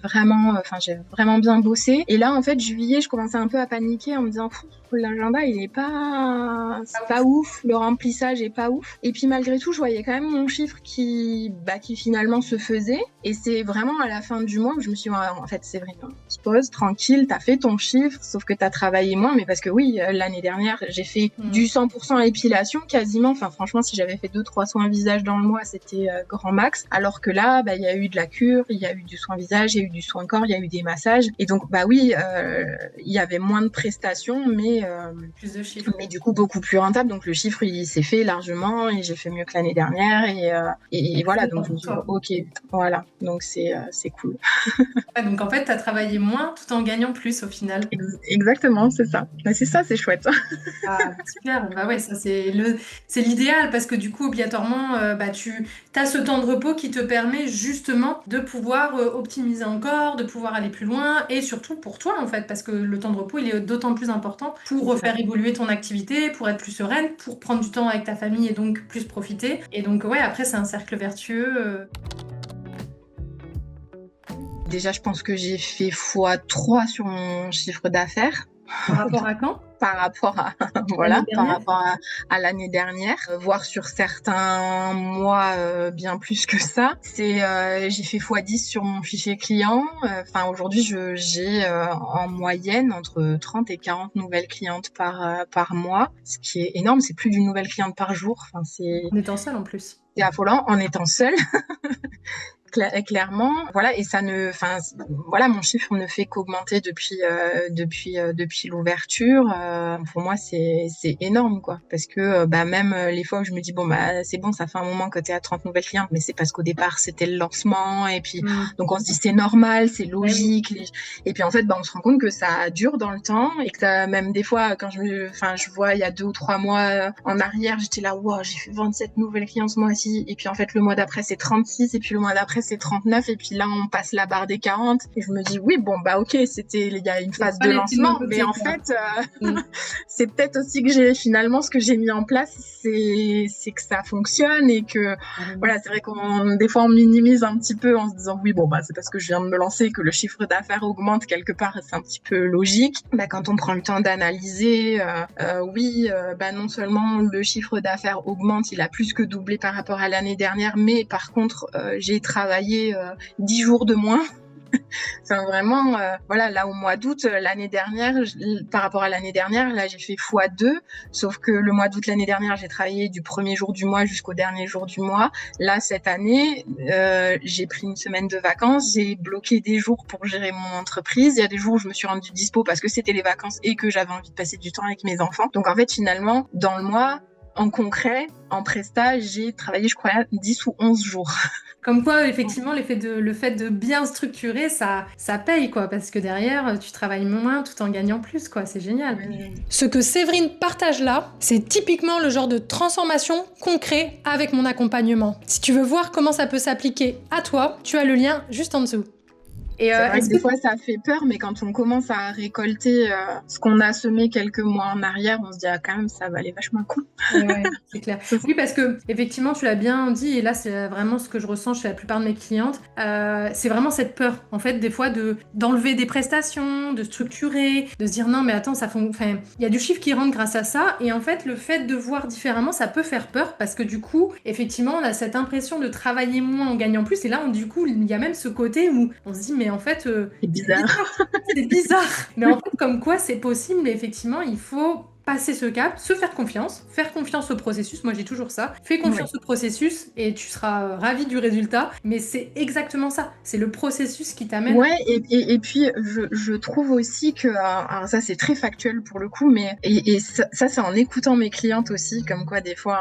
vraiment, j'ai vraiment bien bossé. Et là, en fait, juillet, je commençais un peu à paniquer en me disant, l'agenda, il est c'est pas ouf, le remplissage est pas ouf. Et puis, malgré tout, je voyais quand même mon chiffre qui finalement se faisait. Et c'est vraiment à la fin du mois où je me suis dit, en fait, c'est vrai, on se pose, tranquille, t'as fait ton chiffre, sauf que t'as travaillé moins. Mais parce que oui, l'année dernière, j'ai fait du 100% épilation quasiment. Enfin, franchement, si j'avais fait 2-3 soins visage dans le mois, c'était grand max. Alors que là, il y a eu de la cure, il y a eu du soin visage, il y a eu du soin corps, il y a eu des massages. Et donc, oui, il y avait moins de prestations, mais plus de chiffres. Mais du coup, beaucoup plus rentable. Donc, le chiffre, il s'est fait largement et j'ai fait mieux que l'année dernière. Et voilà, donc je me suis dit, ok, voilà. Donc, c'est cool. Ouais, donc, en fait, tu as travaillé moins tout en gagnant plus au final. Exactement, c'est ça. C'est ça, c'est chouette. Ah, super. Ouais, ça, c'est l'idéal parce que du coup, obligatoirement, tu as ce temps de repos qui te permet justement de pouvoir optimiser encore, de pouvoir aller plus loin et surtout pour toi, en fait, parce que le temps de repos, il est d'autant plus important pour faire évoluer ton activité, pour être plus sereine, pour prendre du temps avec ta famille et donc plus profiter. Et donc, ouais, après, c'est un cercle vertueux. Déjà, je pense que j'ai fait x3 sur mon chiffre d'affaires. Par rapport à quand? Par rapport à à l'année dernière, voire sur certains mois bien plus que ça. J'ai fait x10 sur mon fichier client. Aujourd'hui, j'ai en moyenne entre 30 et 40 nouvelles clientes par mois, ce qui est énorme. C'est plus d'une nouvelle cliente par jour. En étant seule en plus. C'est affolant en étant seule. Clairement, voilà, et mon chiffre ne fait qu'augmenter depuis l'ouverture. Pour moi, c'est énorme, quoi, parce que même les fois où je me dis c'est bon, ça fait un moment que t'es à 30 nouvelles clientes, mais c'est parce qu'au départ c'était le lancement, et puis donc on se dit c'est normal, c'est logique, et puis en fait on se rend compte que ça dure dans le temps et que ça, même des fois quand je vois il y a 2 ou 3 mois en arrière, j'étais là, wow, j'ai fait 27 nouvelles clientes ce mois-ci, et puis en fait le mois d'après c'est 36, et puis le mois d'après c'est 39, et puis là on passe la barre des 40, et je me dis oui, ok, il y a une phase de lancement, mais en fait c'est peut-être aussi que finalement ce que j'ai mis en place, c'est que ça fonctionne, et que voilà, c'est vrai des fois on minimise un petit peu en se disant oui, c'est parce que je viens de me lancer que le chiffre d'affaires augmente quelque part, c'est un petit peu logique. Quand on prend le temps d'analyser, non seulement le chiffre d'affaires augmente, il a plus que doublé par rapport à l'année dernière, mais par contre j'ai travaillé 10 jours de moins. Vraiment, là au mois d'août l'année dernière, par rapport à l'année dernière, là j'ai fait x2, sauf que le mois d'août l'année dernière, j'ai travaillé du premier jour du mois jusqu'au dernier jour du mois. Là cette année, j'ai pris une semaine de vacances, j'ai bloqué des jours pour gérer mon entreprise. Il y a des jours où je me suis rendue dispo parce que c'était les vacances et que j'avais envie de passer du temps avec mes enfants. Donc en fait finalement, dans le mois, en concret, en presta, j'ai travaillé, je crois, 10 ou 11 jours. Comme quoi, effectivement, le fait de bien structurer, ça paye, quoi, parce que derrière, tu travailles moins tout en gagnant plus, quoi. C'est génial. Ce que Séverine partage là, c'est typiquement le genre de transformation qu'on crée avec mon accompagnement. Si tu veux voir comment ça peut s'appliquer à toi, tu as le lien juste en dessous. Et c'est vrai que des fois ça fait peur, mais quand on commence à récolter ce qu'on a semé quelques mois en arrière, on se dit quand même ça valait vachement le coup. Ouais, c'est clair. Oui, parce que effectivement tu l'as bien dit, et là c'est vraiment ce que je ressens chez la plupart de mes clientes, c'est vraiment cette peur en fait des fois d'enlever des prestations, de structurer, de se dire non mais attends, il y a du chiffre qui rentre grâce à ça, et en fait le fait de voir différemment ça peut faire peur, parce que du coup effectivement on a cette impression de travailler moins en gagnant plus, et là du coup il y a même ce côté où on se dit mais en fait c'est bizarre. C'est bizarre, mais en fait comme quoi c'est possible, mais effectivement il faut passer ce cap, se faire confiance au processus. Moi j'ai toujours ça, fais confiance au processus et tu seras ravi du résultat, mais c'est exactement ça, c'est le processus qui t'amène. Ouais, et puis je trouve aussi que, alors ça c'est très factuel pour le coup, mais et ça c'est en écoutant mes clientes aussi, comme quoi des fois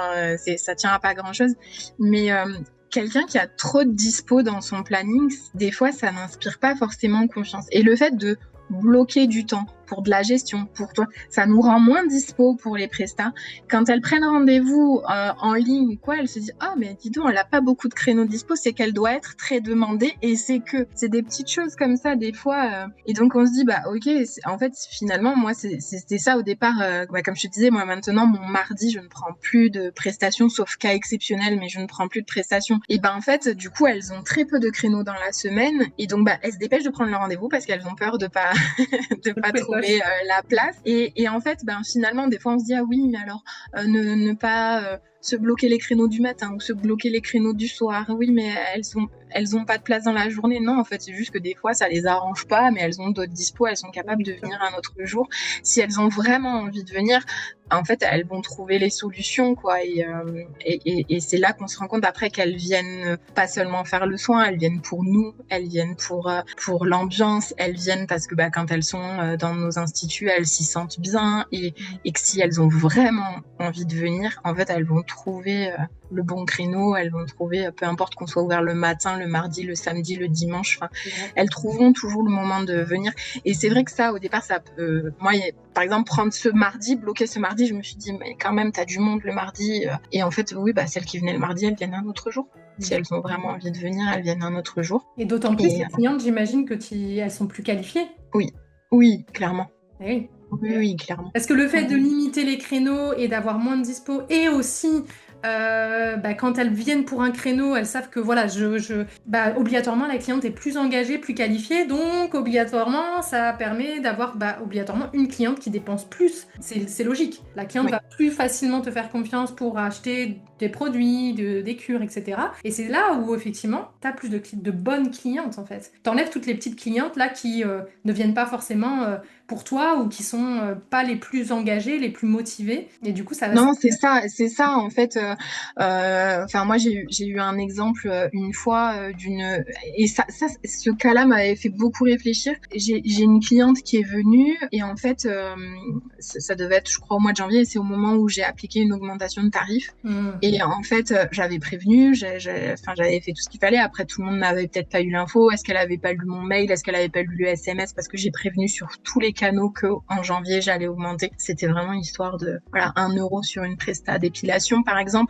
ça tient à pas grand chose, mais quelqu'un qui a trop de dispo dans son planning, des fois ça n'inspire pas forcément confiance, et le fait de bloquer du temps pour de la gestion, pour toi. Ça nous rend moins dispo pour les prestats. Quand elles prennent rendez-vous en ligne, quoi, elles se disent ah mais dis donc, elle a pas beaucoup de créneaux dispo, c'est qu'elle doit être très demandée et c'est des petites choses comme ça des fois. Et donc on se dit bah ok, en fait finalement moi c'était ça au départ. Comme je te disais, moi maintenant mon mardi je ne prends plus de prestations sauf cas exceptionnel, mais je ne prends plus de prestations. Et ben en fait du coup elles ont très peu de créneaux dans la semaine et donc elles se dépêchent de prendre leur rendez-vous parce qu'elles ont peur de pas de pas trouver la place. Et en fait finalement des fois on se dit ah oui mais alors ne pas se bloquer les créneaux du matin ou se bloquer les créneaux du soir. Oui, mais elles ont pas de place dans la journée. Non, en fait, c'est juste que des fois, ça les arrange pas, mais elles ont d'autres dispo, elles sont capables de venir un autre jour. Si elles ont vraiment envie de venir, en fait, elles vont trouver les solutions, quoi. Et c'est là qu'on se rend compte après qu'elles viennent pas seulement faire le soin, elles viennent pour nous, elles viennent pour l'ambiance, elles viennent parce que quand elles sont dans nos instituts, elles s'y sentent bien et que si elles ont vraiment envie de venir, en fait, elles vont trouver le bon créneau, elles vont trouver, peu importe qu'on soit ouvert le matin, le mardi, le samedi, le dimanche, elles trouveront toujours le moment de venir. Et c'est vrai que ça, au départ, ça peut... Moi, par exemple, prendre ce mardi, bloquer ce mardi, je me suis dit, mais quand même, t'as du monde le mardi. Et en fait, oui, celles qui venaient le mardi, elles viennent un autre jour. Si elles ont vraiment envie de venir, elles viennent un autre jour. Et d'autant plus, les clientes, j'imagine que elles sont plus qualifiées. Oui, clairement. Oui. Oui, clairement. Parce que le fait de limiter les créneaux et d'avoir moins de dispo, et aussi quand elles viennent pour un créneau, elles savent que voilà, obligatoirement la cliente est plus engagée, plus qualifiée, donc obligatoirement ça permet d'avoir obligatoirement une cliente qui dépense plus. C'est logique. La cliente va plus facilement te faire confiance pour acheter des produits, des cures, etc. Et c'est là où effectivement t'as plus de bonnes clientes en fait. T'enlèves toutes les petites clientes là qui ne viennent pas forcément pour toi ou qui sont pas les plus engagées, les plus motivées. Et du coup ça va. Non, c'est ça en fait. Moi j'ai eu un exemple une fois d'une et ce cas-là m'avait fait beaucoup réfléchir. J'ai une cliente qui est venue et en fait ça devait être je crois au mois de janvier et c'est au moment où j'ai appliqué une augmentation de tarif. Et en fait j'avais prévenu, j'avais fait tout ce qu'il fallait. Après tout le monde n'avait peut-être pas eu l'info. Est-ce qu'elle avait pas lu mon mail? Est-ce qu'elle avait pas lu le SMS? Parce que j'ai prévenu sur tous les canaux que en janvier j'allais augmenter. C'était vraiment histoire de 1 euro sur une presta d'épilation par exemple,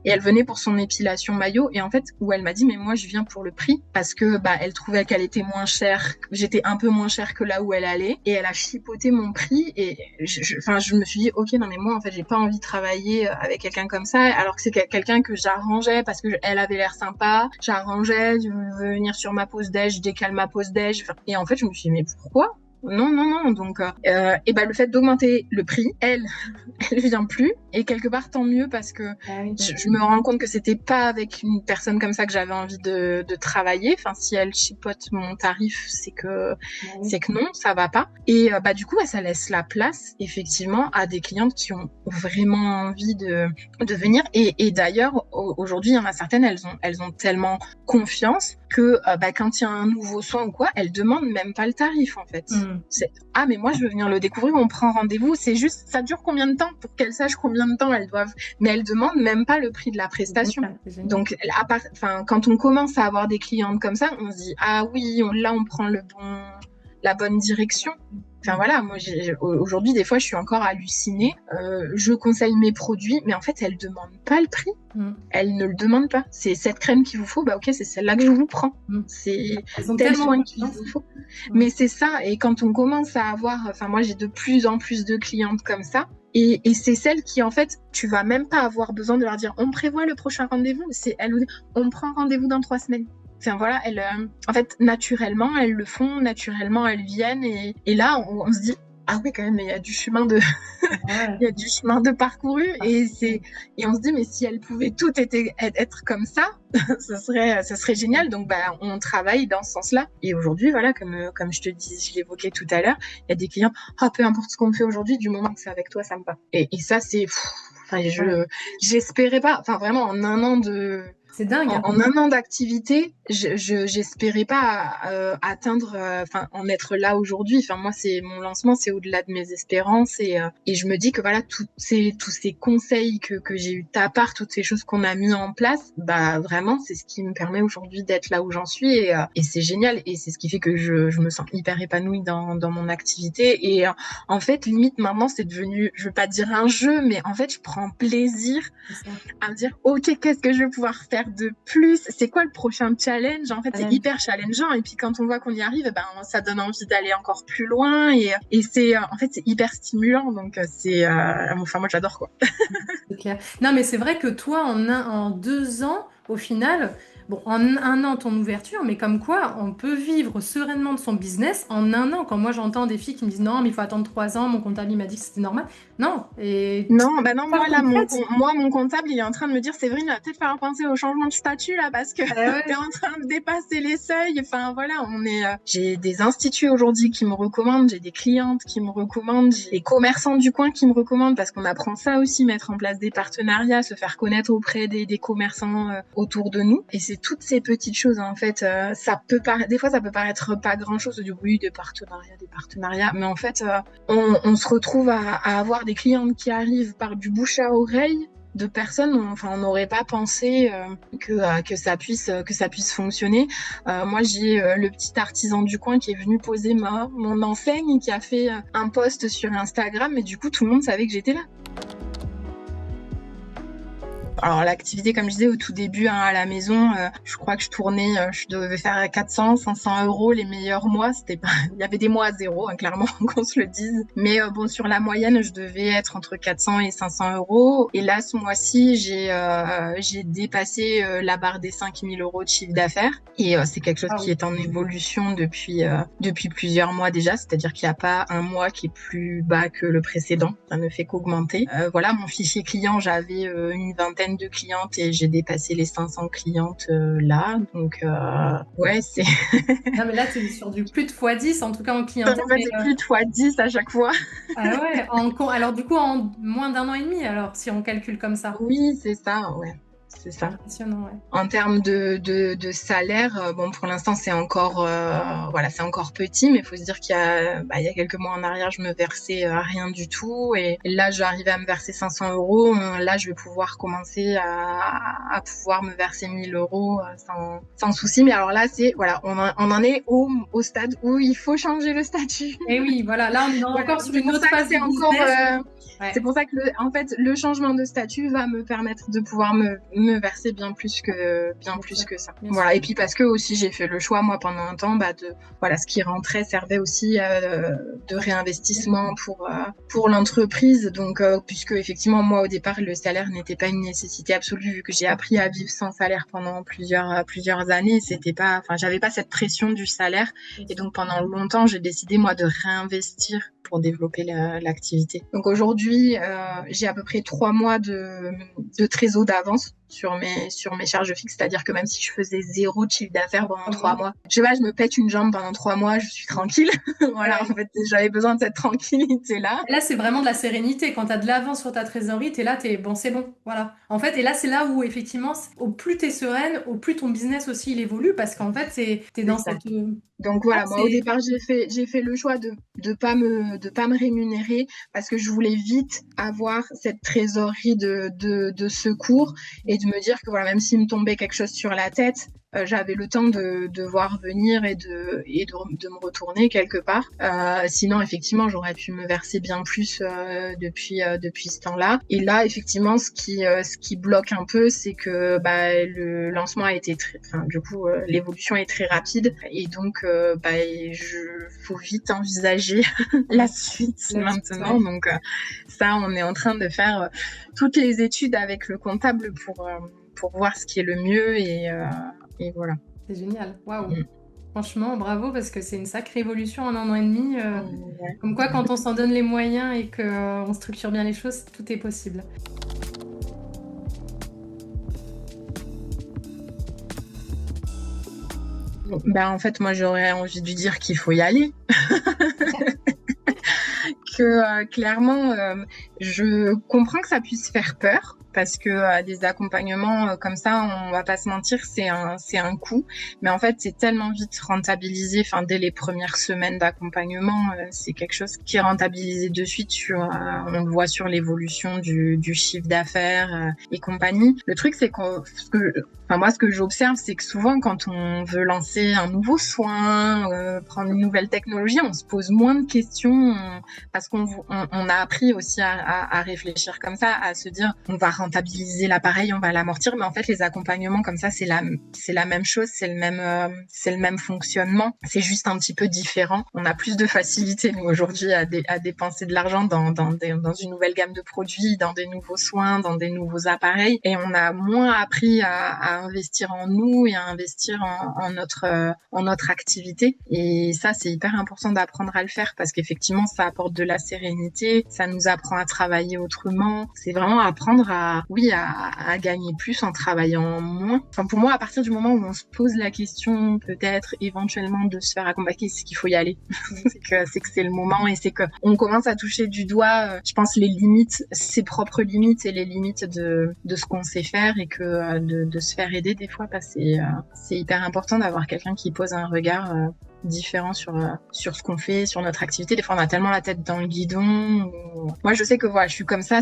et elle venait pour son épilation maillot et en fait où elle m'a dit mais moi je viens pour le prix parce que elle trouvait qu'elle était moins chère, j'étais un peu moins chère que là où elle allait et elle a chipoté mon prix et je me suis dit ok non mais moi en fait j'ai pas envie de travailler avec quelqu'un comme ça alors que c'est quelqu'un que j'arrangeais parce que elle avait l'air sympa, j'arrangeais de venir sur ma pause déj, je décale ma pause déj et en fait je me suis dit mais pourquoi? Non. Donc, le fait d'augmenter le prix, elle vient plus. Et quelque part, tant mieux parce que je me rends compte que c'était pas avec une personne comme ça que j'avais envie de travailler. Enfin, si elle chipote mon tarif, c'est que non, ça va pas. Et du coup, ça laisse la place effectivement à des clientes qui ont vraiment envie de venir. Et d'ailleurs, aujourd'hui, il y en a certaines, elles ont tellement confiance que quand il y a un nouveau soin ou quoi, elles demandent même pas le tarif en fait. C'est mais moi je veux venir le découvrir, on prend rendez-vous, c'est juste ça dure combien de temps pour qu'elles sachent combien de temps elles doivent, mais elles demandent même pas le prix de la prestation. Donc quand on commence à avoir des clientes comme ça, on se dit ah oui, on prend la bonne direction. Enfin voilà, moi aujourd'hui des fois je suis encore hallucinée. Je conseille mes produits, mais en fait elles demandent pas le prix. Elles ne le demandent pas. C'est cette crème qu'il vous faut, ok c'est celle-là que je vous prends. C'est tel soin qu'il vous faut. Mais c'est ça. Et quand on commence à avoir, moi j'ai de plus en plus de clientes comme ça. Et c'est celles qui en fait tu vas même pas avoir besoin de leur dire on prévoit le prochain rendez-vous. C'est elles on prend rendez-vous dans 3 semaines. Enfin voilà, elles, en fait, naturellement, elles le font, naturellement, elles viennent, et là, on se dit, ah oui, quand même, il y a du chemin il y a du chemin de parcouru, et on se dit, mais si elles pouvaient toutes être comme ça, ça serait génial. Donc, on travaille dans ce sens-là. Et aujourd'hui, voilà, comme je te dis, je l'évoquais tout à l'heure, il y a des clients, peu importe ce qu'on fait aujourd'hui, du moment que c'est avec toi, ça me va. Et ça, c'est, j'espérais pas, vraiment, en un an C'est dingue. En 1 an d'activité, j'espérais pas atteindre, en être là aujourd'hui. Enfin, moi, mon lancement, c'est au-delà de mes espérances et je me dis que voilà, tous ces conseils que j'ai eu de ta part, toutes ces choses qu'on a mis en place, bah vraiment, c'est ce qui me permet aujourd'hui d'être là où j'en suis et c'est génial et c'est ce qui fait que je me sens hyper épanouie dans mon activité et en fait, limite maintenant, c'est devenu, je veux pas dire un jeu, mais en fait, je prends plaisir à me dire, ok, qu'est-ce que je vais pouvoir faire de plus? C'est quoi le prochain challenge? En fait, c'est hyper challengeant. Et puis, quand on voit qu'on y arrive, ben, ça donne envie d'aller encore plus loin. Et c'est, en fait, c'est hyper stimulant. Donc, moi, j'adore, quoi. C'est clair. Non, mais c'est vrai que toi, en 2 ans, au final, bon, en 1 an, ton ouverture, mais comme quoi, on peut vivre sereinement de son business en 1 an. Quand moi, j'entends des filles qui me disent non, mais il faut attendre 3 ans, mon comptable, il m'a dit que c'était normal. Non. Non, mon comptable, il est en train de me dire, Séverine, il va peut-être falloir penser au changement de statut, là, parce que t'es en train de dépasser les seuils. Enfin, voilà, j'ai des instituts aujourd'hui qui me recommandent, j'ai des clientes qui me recommandent, j'ai des commerçants du coin qui me recommandent, parce qu'on apprend ça aussi, mettre en place des partenariats, se faire connaître auprès des commerçants autour de nous. Et c'est toutes ces petites choses, en fait, des fois, ça peut paraître pas grand-chose, du oui, des partenariats, mais en fait, on se retrouve à avoir des clientes qui arrivent par du bouche à oreille de personnes, on n'aurait pas pensé que ça puisse fonctionner. Moi, j'ai le petit artisan du coin qui est venu poser mon enseigne, qui a fait un post sur Instagram, et du coup, tout le monde savait que j'étais là. Alors l'activité, comme je disais au tout début, à la maison, je crois que je devais faire 400, 500 euros les meilleurs mois. Il y avait des mois à zéro, clairement, qu'on se le dise. Mais bon, sur la moyenne, je devais être entre 400 et 500 euros. Et là, ce mois-ci, j'ai dépassé la barre des 5000 euros de chiffre d'affaires. Et c'est quelque chose qui est en évolution depuis plusieurs mois déjà. C'est-à-dire qu'il n'y a pas un mois qui est plus bas que le précédent. Ça ne fait qu'augmenter. Voilà, mon fichier client, j'avais une vingtaine de clientes et j'ai dépassé les 500 clientes là, donc ouais, c'est... Non, mais là, tu es sur du plus de x10, en tout cas en clientèle. C'est plus de x10 à chaque fois. Ah ouais, alors du coup, en moins d'1 an et demi, alors, si on calcule comme ça. Oui, c'est ça, ouais. C'est ça. Impressionnant, ouais. En termes de salaire, bon, pour l'instant, c'est encore petit, mais il faut se dire qu'il y a quelques mois en arrière, je me versais rien du tout. Et là, j'arrivais à me verser 500 euros. Là, je vais pouvoir commencer à pouvoir me verser 1000 euros sans souci. Mais alors là, on en est au stade où il faut changer le statut. Et oui, voilà, là, on est encore sur une autre phase de business. Ouais. C'est pour ça que le changement de statut va me permettre de pouvoir me verser bien plus que ça. Voilà. Et puis parce que aussi j'ai fait le choix, moi, pendant un temps, ce qui rentrait servait aussi de réinvestissement pour l'entreprise. Donc puisque effectivement, moi, au départ, le salaire n'était pas une nécessité absolue, vu que j'ai appris à vivre sans salaire pendant plusieurs années. J'avais pas cette pression du salaire. Et donc pendant longtemps, j'ai décidé, moi, de réinvestir pour développer l'activité. Donc aujourd'hui, j'ai à peu près 3 mois de trésor d'avance sur mes charges fixes, c'est-à-dire que même si je faisais 0 de chiffre d'affaires pendant 3 mois, je me pète une jambe pendant 3 mois, je suis tranquille. Voilà, en fait, j'avais besoin de cette tranquillité-là. Là, c'est vraiment de la sérénité. Quand tu as de l'avance sur ta trésorerie, tu es là, bon, c'est bon. Voilà. En fait, et là, c'est là où, effectivement, au plus tu es sereine, au plus ton business aussi, il évolue, parce qu'en fait, tu es dans cette... Donc voilà, moi, au départ, j'ai fait le choix de pas me rémunérer, parce que je voulais vite avoir cette trésorerie de secours, et de me dire que voilà, même s'il me tombait quelque chose sur la tête, j'avais le temps de voir venir et de me retourner quelque part. Sinon, effectivement, j'aurais pu me verser bien plus depuis ce temps-là. Et là, effectivement, ce qui bloque un peu, c'est que le lancement a été l'évolution est très rapide, et donc faut vite envisager la suite maintenant. Donc ça, on est en train de faire toutes les études avec le comptable pour voir ce qui est le mieux et voilà. C'est génial, waouh. Franchement, bravo, parce que c'est une sacrée évolution en 1 an et demi. Comme quoi, quand on s'en donne les moyens et qu'on structure bien les choses, tout est possible. En fait, moi, j'aurais envie de dire qu'il faut y aller. Que clairement, je comprends que ça puisse faire peur. parce que des accompagnements comme ça, on va pas se mentir, c'est un coût. Mais en fait, c'est tellement vite rentabilisé. Enfin, dès les premières semaines d'accompagnement, c'est quelque chose qui est rentabilisé de suite. On le voit sur l'évolution du chiffre d'affaires et compagnie. Le truc, c'est moi, ce que j'observe, c'est que souvent, quand on veut lancer un nouveau soin, prendre une nouvelle technologie, on se pose moins de questions parce qu'on a appris aussi à réfléchir comme ça, à se dire on va rentabiliser l'appareil, on va l'amortir, mais en fait les accompagnements comme ça c'est la même chose, c'est le même fonctionnement, c'est juste un petit peu différent. On a plus de facilité nous aujourd'hui à dépenser de l'argent dans une nouvelle gamme de produits, dans des nouveaux soins, dans des nouveaux appareils, et on a moins appris à investir en nous et à investir en notre activité. Et ça, c'est hyper important d'apprendre à le faire parce qu'effectivement, ça apporte de la sérénité, ça nous apprend à travailler autrement. C'est vraiment apprendre à gagner plus en travaillant moins. Enfin, pour moi, à partir du moment où on se pose la question, peut-être éventuellement de se faire accompagner, c'est qu'il faut y aller. c'est que c'est le moment et c'est que on commence à toucher du doigt, je pense, les limites, ses propres limites et les limites de ce qu'on sait faire et que de se faire aider des fois, c'est hyper important d'avoir quelqu'un qui pose un regard différent sur ce qu'on fait, sur notre activité. Des fois, on a tellement la tête dans le guidon. Moi, je sais que voilà, je suis comme ça.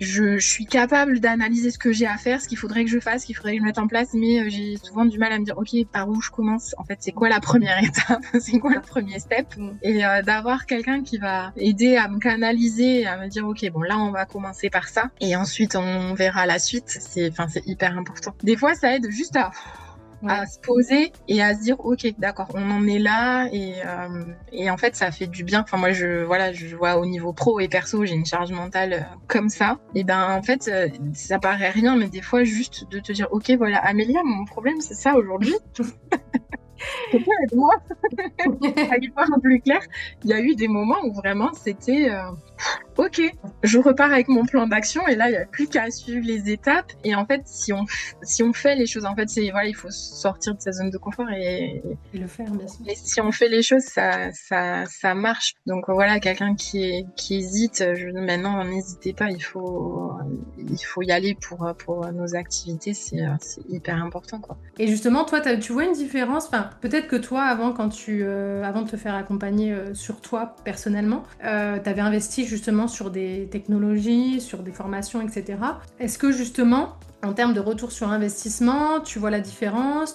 Je suis capable d'analyser ce que j'ai à faire, ce qu'il faudrait que je fasse, ce qu'il faudrait que je mette en place, mais j'ai souvent du mal à me dire, ok, par où je commence? En fait, c'est quoi la première étape? C'est quoi le premier step? Et d'avoir quelqu'un qui va aider à me canaliser, à me dire, ok, bon, là, on va commencer par ça, et ensuite, on verra la suite. C'est hyper important. Des fois, ça aide juste à se poser et à se dire ok, d'accord, on en est là, et en fait ça fait du bien. Enfin moi je vois au niveau pro et perso, j'ai une charge mentale comme ça, et ben en fait ça paraît rien, mais des fois juste de te dire ok, voilà Amélia, mon problème c'est ça aujourd'hui. Aide-moi. À y voir plus clair, il y a eu des moments où vraiment c'était ok, je repars avec mon plan d'action et là il n'y a plus qu'à suivre les étapes. Et en fait, si on fait les choses, en fait, il faut sortir de sa zone de confort et le faire, bien sûr. Et si on fait les choses, ça marche. Donc voilà, quelqu'un qui hésite, maintenant n'hésitez pas, il faut y aller pour nos activités, c'est hyper important, quoi. Et justement, toi, tu vois une différence, enfin, peut-être que toi, avant de te faire accompagner sur toi, personnellement, t'avais investi justement sur des technologies, sur des formations, etc. Est-ce que justement, en termes de retour sur investissement, tu vois la différence?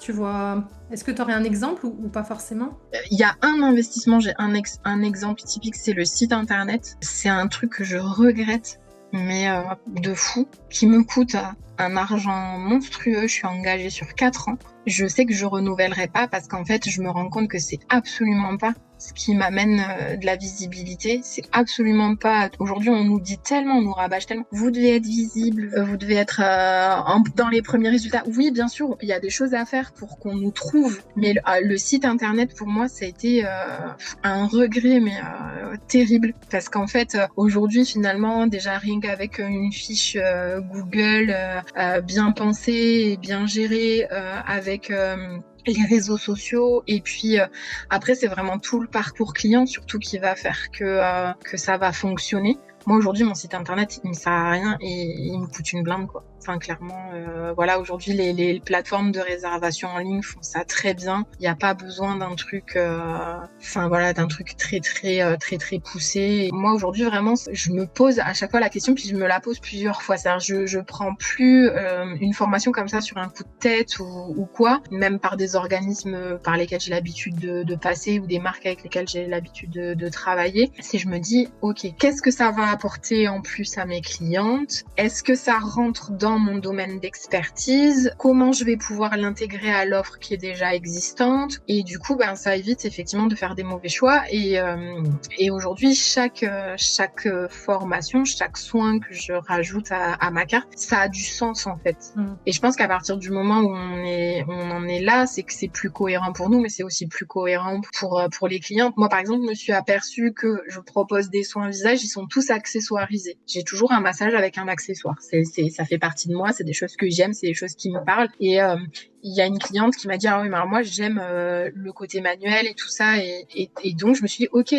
Est-ce que tu aurais un exemple ou pas forcément? Il y a un investissement, j'ai un exemple typique, c'est le site internet. C'est un truc que je regrette, mais de fou, qui me coûte un argent monstrueux. Je suis engagée sur 4 ans. Je sais que je renouvellerai pas parce qu'en fait, je me rends compte que c'est absolument pas ce qui m'amène de la visibilité. C'est absolument pas. Aujourd'hui, on nous dit tellement, on nous rabâche tellement. Vous devez être visible, vous devez être dans les premiers résultats. Oui, bien sûr, il y a des choses à faire pour qu'on nous trouve. Mais le site internet, pour moi, ça a été un regret, mais terrible. Parce qu'en fait, aujourd'hui, finalement, déjà rien qu'avec une fiche Google bien pensée et bien gérée, avec les réseaux sociaux, et puis après c'est vraiment tout le parcours client surtout qui va faire que ça va fonctionner. Moi aujourd'hui mon site internet il me sert à rien et il me coûte une blinde, quoi. Enfin clairement voilà, aujourd'hui les plateformes de réservation en ligne font ça très bien. Il n'y a pas besoin d'un truc d'un truc très poussé. Et moi aujourd'hui vraiment je me pose à chaque fois la question, puis je me la pose plusieurs fois. C'est-à-dire je prends plus une formation comme ça sur un coup de tête ou quoi, même par des organismes par lesquels j'ai l'habitude de passer ou des marques avec lesquelles j'ai l'habitude de travailler. C'est je me dis ok, qu'est-ce que ça va apporter en plus à mes clientes? Est-ce que ça rentre dans mon domaine d'expertise? Comment je vais pouvoir l'intégrer à l'offre qui est déjà existante? Et du coup, ça évite effectivement de faire des mauvais choix. Et aujourd'hui, chaque formation, chaque soin que je rajoute à ma carte, ça a du sens en fait. Et je pense qu'à partir du moment où on en est là, c'est que c'est plus cohérent pour nous, mais c'est aussi plus cohérent pour les clientes. Moi, par exemple, je me suis aperçue que je propose des soins visage, ils sont tous accessoirisés. J'ai toujours un massage avec un accessoire. Ça fait partie de moi, c'est des choses que j'aime, c'est des choses qui me parlent. Et il y a une cliente qui m'a dit ah oui mais alors moi j'aime le côté manuel et tout ça et donc je me suis dit ok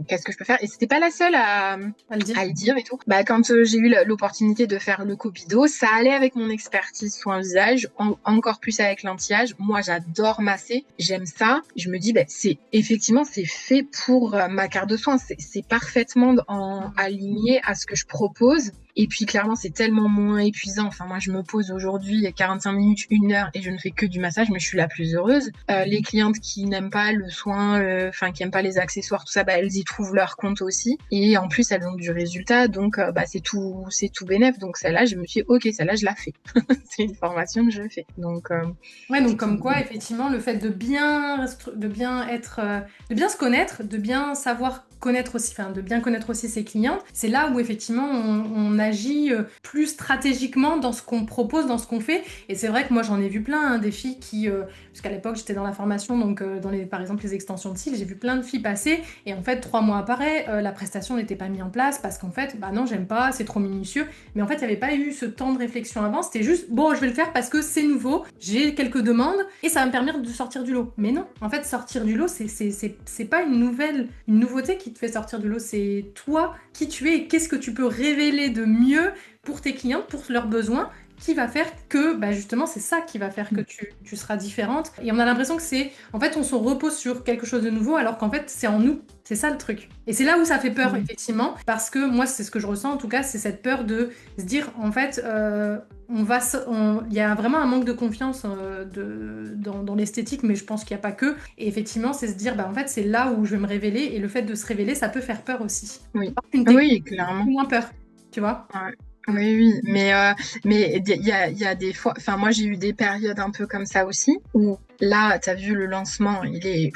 qu'est-ce que je peux faire et c'était pas la seule à le dire et tout. Bah quand j'ai eu l'opportunité de faire le copido, ça allait avec mon expertise soin visage, encore plus avec l'anti-âge. Moi j'adore masser, j'aime ça. Je me dis bah c'est effectivement c'est fait pour ma carte de soins, c'est parfaitement aligné à ce que je propose. Et puis, clairement, c'est tellement moins épuisant. Enfin, moi, je me pose aujourd'hui 45 minutes, 1 heure et je ne fais que du massage, mais je suis la plus heureuse. Les clientes qui n'aiment pas le soin, qui n'aiment pas les accessoires, tout ça, bah, elles y trouvent leur compte aussi. Et en plus, elles ont du résultat. Donc, c'est tout bénef. Donc, celle-là, je me suis dit, ok, celle-là, je la fais. C'est une formation que je fais. Donc, ouais, donc comme quoi, effectivement, le fait de bien se connaître, de bien savoir connaître aussi, enfin de bien connaître aussi ses clients, c'est là où effectivement on agit plus stratégiquement dans ce qu'on propose, dans ce qu'on fait. Et c'est vrai que moi j'en ai vu plein, hein, des filles qui, puisqu'à l'époque j'étais dans la formation, donc par exemple les extensions de cils, j'ai vu plein de filles passer et en fait 3 mois après, la prestation n'était pas mise en place parce qu'en fait, bah non j'aime pas, c'est trop minutieux. Mais en fait il n'y avait pas eu ce temps de réflexion avant, c'était juste bon je vais le faire parce que c'est nouveau, j'ai quelques demandes et ça va me permettre de sortir du lot. Mais non, en fait sortir du lot c'est pas une nouveauté qui te fait sortir du lot, c'est toi qui tu es et qu'est-ce que tu peux révéler de mieux pour tes clients, pour leurs besoins, qui va faire que, bah justement, c'est ça qui va faire que tu seras différente. Et on a l'impression que en fait, on se repose sur quelque chose de nouveau, alors qu'en fait, c'est en nous. C'est ça le truc. Et c'est là où ça fait peur, effectivement, parce que moi, c'est ce que je ressens, en tout cas, c'est cette peur de se dire, en fait, il y a vraiment un manque de confiance dans l'esthétique, mais je pense qu'il n'y a pas que. Et effectivement, c'est se dire, bah en fait, c'est là où je vais me révéler, et le fait de se révéler, ça peut faire peur aussi. Oui, oui, clairement. Moins peur, tu vois. Ouais. Oui, mais il y a des fois, enfin moi j'ai eu des périodes un peu comme ça aussi, où là, t'as vu le lancement, il est...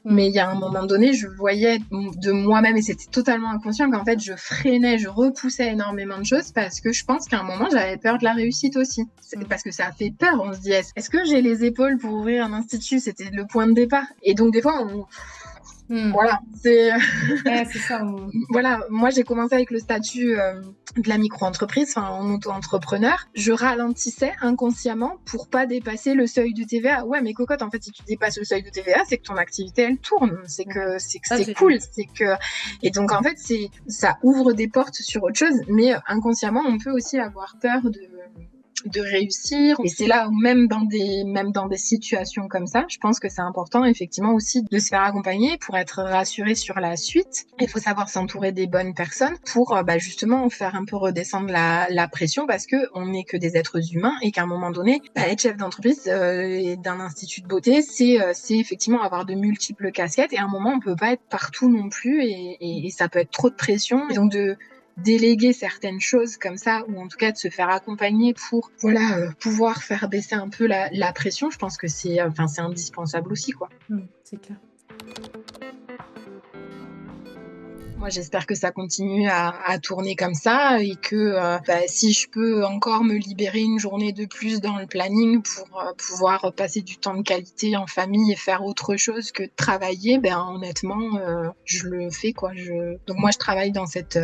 Mais il y a un moment donné, je voyais de moi-même, et c'était totalement inconscient, qu'en fait, je freinais, je repoussais énormément de choses parce que je pense qu'à un moment, j'avais peur de la réussite aussi. Parce que ça a fait peur. On se dit, est-ce que j'ai les épaules pour ouvrir un institut? C'était le point de départ. Et donc, des fois, voilà, c'est ça. Voilà, moi j'ai commencé avec le statut de la micro-entreprise, en auto-entrepreneur. Je ralentissais inconsciemment pour pas dépasser le seuil de TVA. Ouais, mais cocotte, en fait, si tu dépasses le seuil de TVA, c'est que ton activité elle tourne, c'est cool, et donc en fait ça ouvre des portes sur autre chose, mais inconsciemment on peut aussi avoir peur de réussir. Et c'est là où même dans des situations comme ça, je pense que c'est important effectivement aussi de se faire accompagner pour être rassuré sur la suite. Il faut savoir s'entourer des bonnes personnes pour justement faire un peu redescendre la pression, parce que on n'est que des êtres humains et qu'à un moment donné, être chef d'entreprise et d'un institut de beauté, c'est effectivement avoir de multiples casquettes, et à un moment on peut pas être partout non plus, et ça peut être trop de pression. Et donc de déléguer certaines choses comme ça, ou en tout cas de se faire accompagner pour pouvoir faire baisser un peu la pression, je pense que c'est indispensable aussi, quoi. C'est clair. Moi, j'espère que ça continue à tourner comme ça, et que si je peux encore me libérer une journée de plus dans le planning pour pouvoir passer du temps de qualité en famille et faire autre chose que de travailler, honnêtement, je le fais, quoi. Donc moi, je travaille dans cette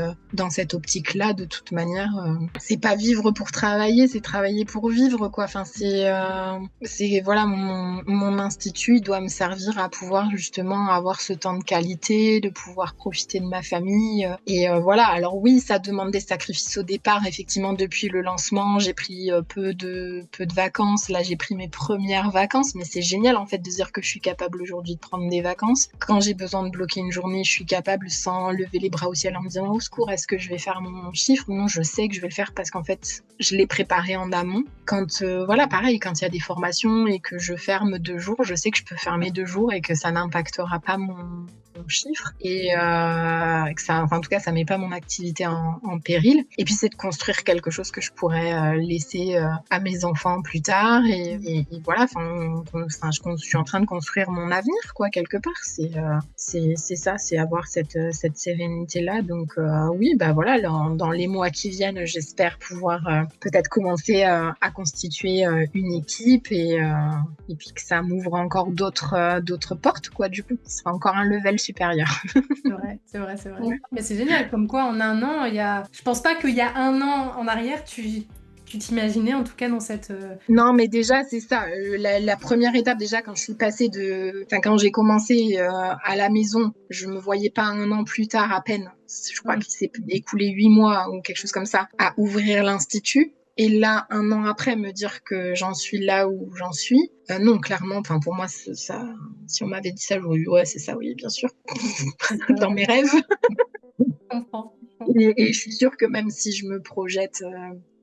optique-là de toute manière. C'est pas vivre pour travailler, c'est travailler pour vivre, quoi. Enfin, c'est voilà, mon institut, il doit me servir à pouvoir justement avoir ce temps de qualité, de pouvoir profiter de ma famille, et voilà. Alors oui, ça demande des sacrifices au départ, effectivement. Depuis le lancement, j'ai pris peu de vacances. Là, j'ai pris mes premières vacances, mais c'est génial en fait de dire que je suis capable aujourd'hui de prendre des vacances. Quand j'ai besoin de bloquer une journée, je suis capable, sans lever les bras au ciel en me disant au secours, est-ce que je vais faire mon chiffre? Non, je sais que je vais le faire parce qu'en fait je l'ai préparé en amont. Quand pareil, quand il y a des formations et que je ferme 2 jours, je sais que je peux fermer 2 jours et que ça n'impactera pas mon chiffre, et que ça, en tout cas, ça met pas mon activité en péril. Et puis c'est de construire quelque chose que je pourrais laisser à mes enfants plus tard, et voilà. Je suis en train de construire mon avenir, quoi, quelque part. C'est ça, c'est avoir cette sérénité là. Donc oui, voilà, dans les mois qui viennent, j'espère pouvoir peut-être commencer à constituer une équipe, et puis que ça m'ouvre encore d'autres portes, quoi. Du coup, ce sera encore un level supérieur. C'est vrai. Mais c'est génial, comme quoi en un an, je pense pas qu'il y a un an en arrière, tu tu t'imaginais en tout cas dans cette... Non, mais déjà, c'est ça. La première étape, déjà, quand je suis passée quand j'ai commencé à la maison, je me voyais pas un an plus tard à peine. Je crois qu'il s'est écoulé 8 mois ou quelque chose comme ça à ouvrir l'institut. Et là, un an après, me dire que j'en suis là où j'en suis, non, clairement, enfin pour moi, ça, si on m'avait dit ça, j'aurais eu ouais, c'est ça, oui, bien sûr, dans mes rêves. Je comprends. Et je suis sûre que même si je me projette,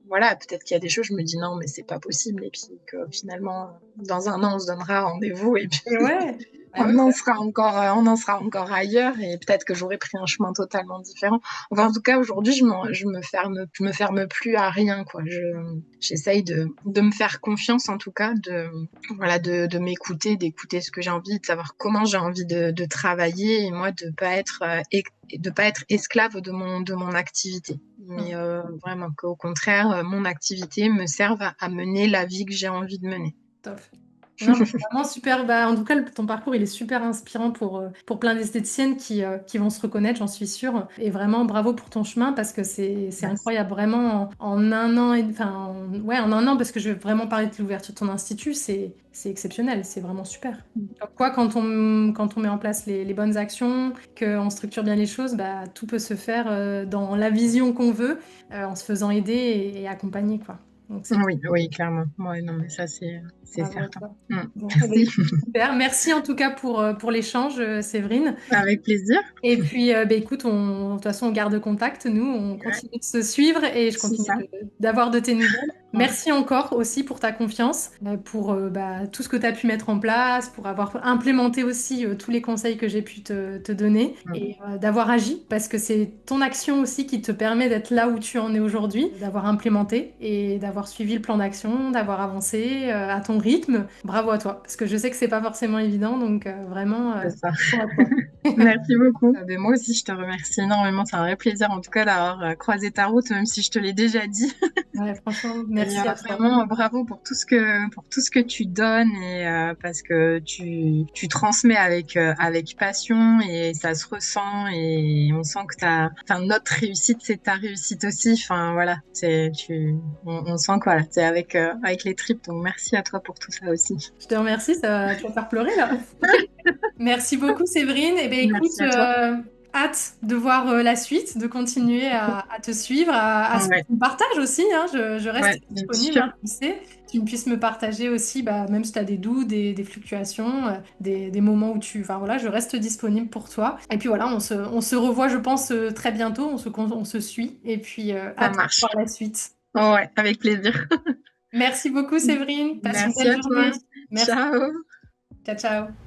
voilà, peut-être qu'il y a des choses, je me dis non, mais c'est pas possible. Et puis que finalement, dans un an, on se donnera rendez-vous et puis Et ouais. on en sera encore ailleurs et peut-être que j'aurais pris un chemin totalement différent. Enfin, en tout cas, aujourd'hui, je me ferme plus à rien, quoi. J'essaye de me faire confiance, en tout cas, de m'écouter, d'écouter ce que j'ai envie, de savoir comment j'ai envie de travailler et moi de pas être esclave de mon activité. Mais vraiment qu'au contraire, mon activité me serve à mener la vie que j'ai envie de mener. Top. Non, mais c'est vraiment super. Bah, en tout cas, ton parcours, il est super inspirant pour plein d'esthéticiennes qui vont se reconnaître, j'en suis sûre. Et vraiment, bravo pour ton chemin parce que c'est incroyable. Vraiment, en un an, ouais, en un an, parce que je vais vraiment parler de l'ouverture de ton institut, c'est exceptionnel. C'est vraiment super. Comme quoi, quand on met en place les bonnes actions, qu'on structure bien les choses, bah, tout peut se faire dans la vision qu'on veut, en se faisant aider et accompagner, quoi. Donc, c'est Oui, clairement. Ouais, non, mais ça, c'est bravo à certain. toi. Mm. Bon, eh ben, Merci. écoute, super. Merci en tout cas pour l'échange, Séverine. Avec plaisir. Et puis, écoute, de toute façon, on garde contact. Nous, on Ouais, continue de se suivre et je c'est continue ça. d'avoir de tes nouvelles. Ouais. Merci encore aussi pour ta confiance, pour tout ce que tu as pu mettre en place, pour avoir implémenté aussi tous les conseils que j'ai pu te donner Mm. et d'avoir agi, parce que c'est ton action aussi qui te permet d'être là où tu en es aujourd'hui, d'avoir implémenté et d'avoir suivi le plan d'action, d'avoir avancé à ton rythme. Bravo à toi, parce que je sais que c'est pas forcément évident, donc vraiment, C'est ça. bravo à toi. Merci beaucoup. Ben, moi aussi, je te remercie énormément. C'est un vrai plaisir, en tout cas, d'avoir croisé ta route, même si je te l'ai déjà dit. Ouais, franchement, Et merci à toi. vraiment, bravo pour tout ce que tu donnes et parce que tu transmets avec passion et ça se ressent et on sent que enfin, notre réussite, c'est ta réussite aussi. Enfin, voilà, on sent que voilà, c'est avec les tripes. Donc, merci à toi pour tout ça aussi. Je te remercie, tu vas faire pleurer là. Merci beaucoup Séverine. Eh bien écoute, Merci à toi. hâte de voir la suite, de continuer à te suivre, à ce que Ouais, tu me partages aussi, hein. Je ouais, reste bien disponible, sûr. hein, tu sais. Tu puisses me partager aussi, bah, même si tu as des doutes, des fluctuations, des moments où tu... Enfin voilà, je reste disponible pour toi. Et puis voilà, on se revoit, je pense, très bientôt. On se suit. Et puis, Ça hâte de marche. voir la suite. Ouais, avec plaisir. Merci beaucoup Séverine. Passe une Merci belle à toi. journée. Merci. Ciao. Ciao, ciao.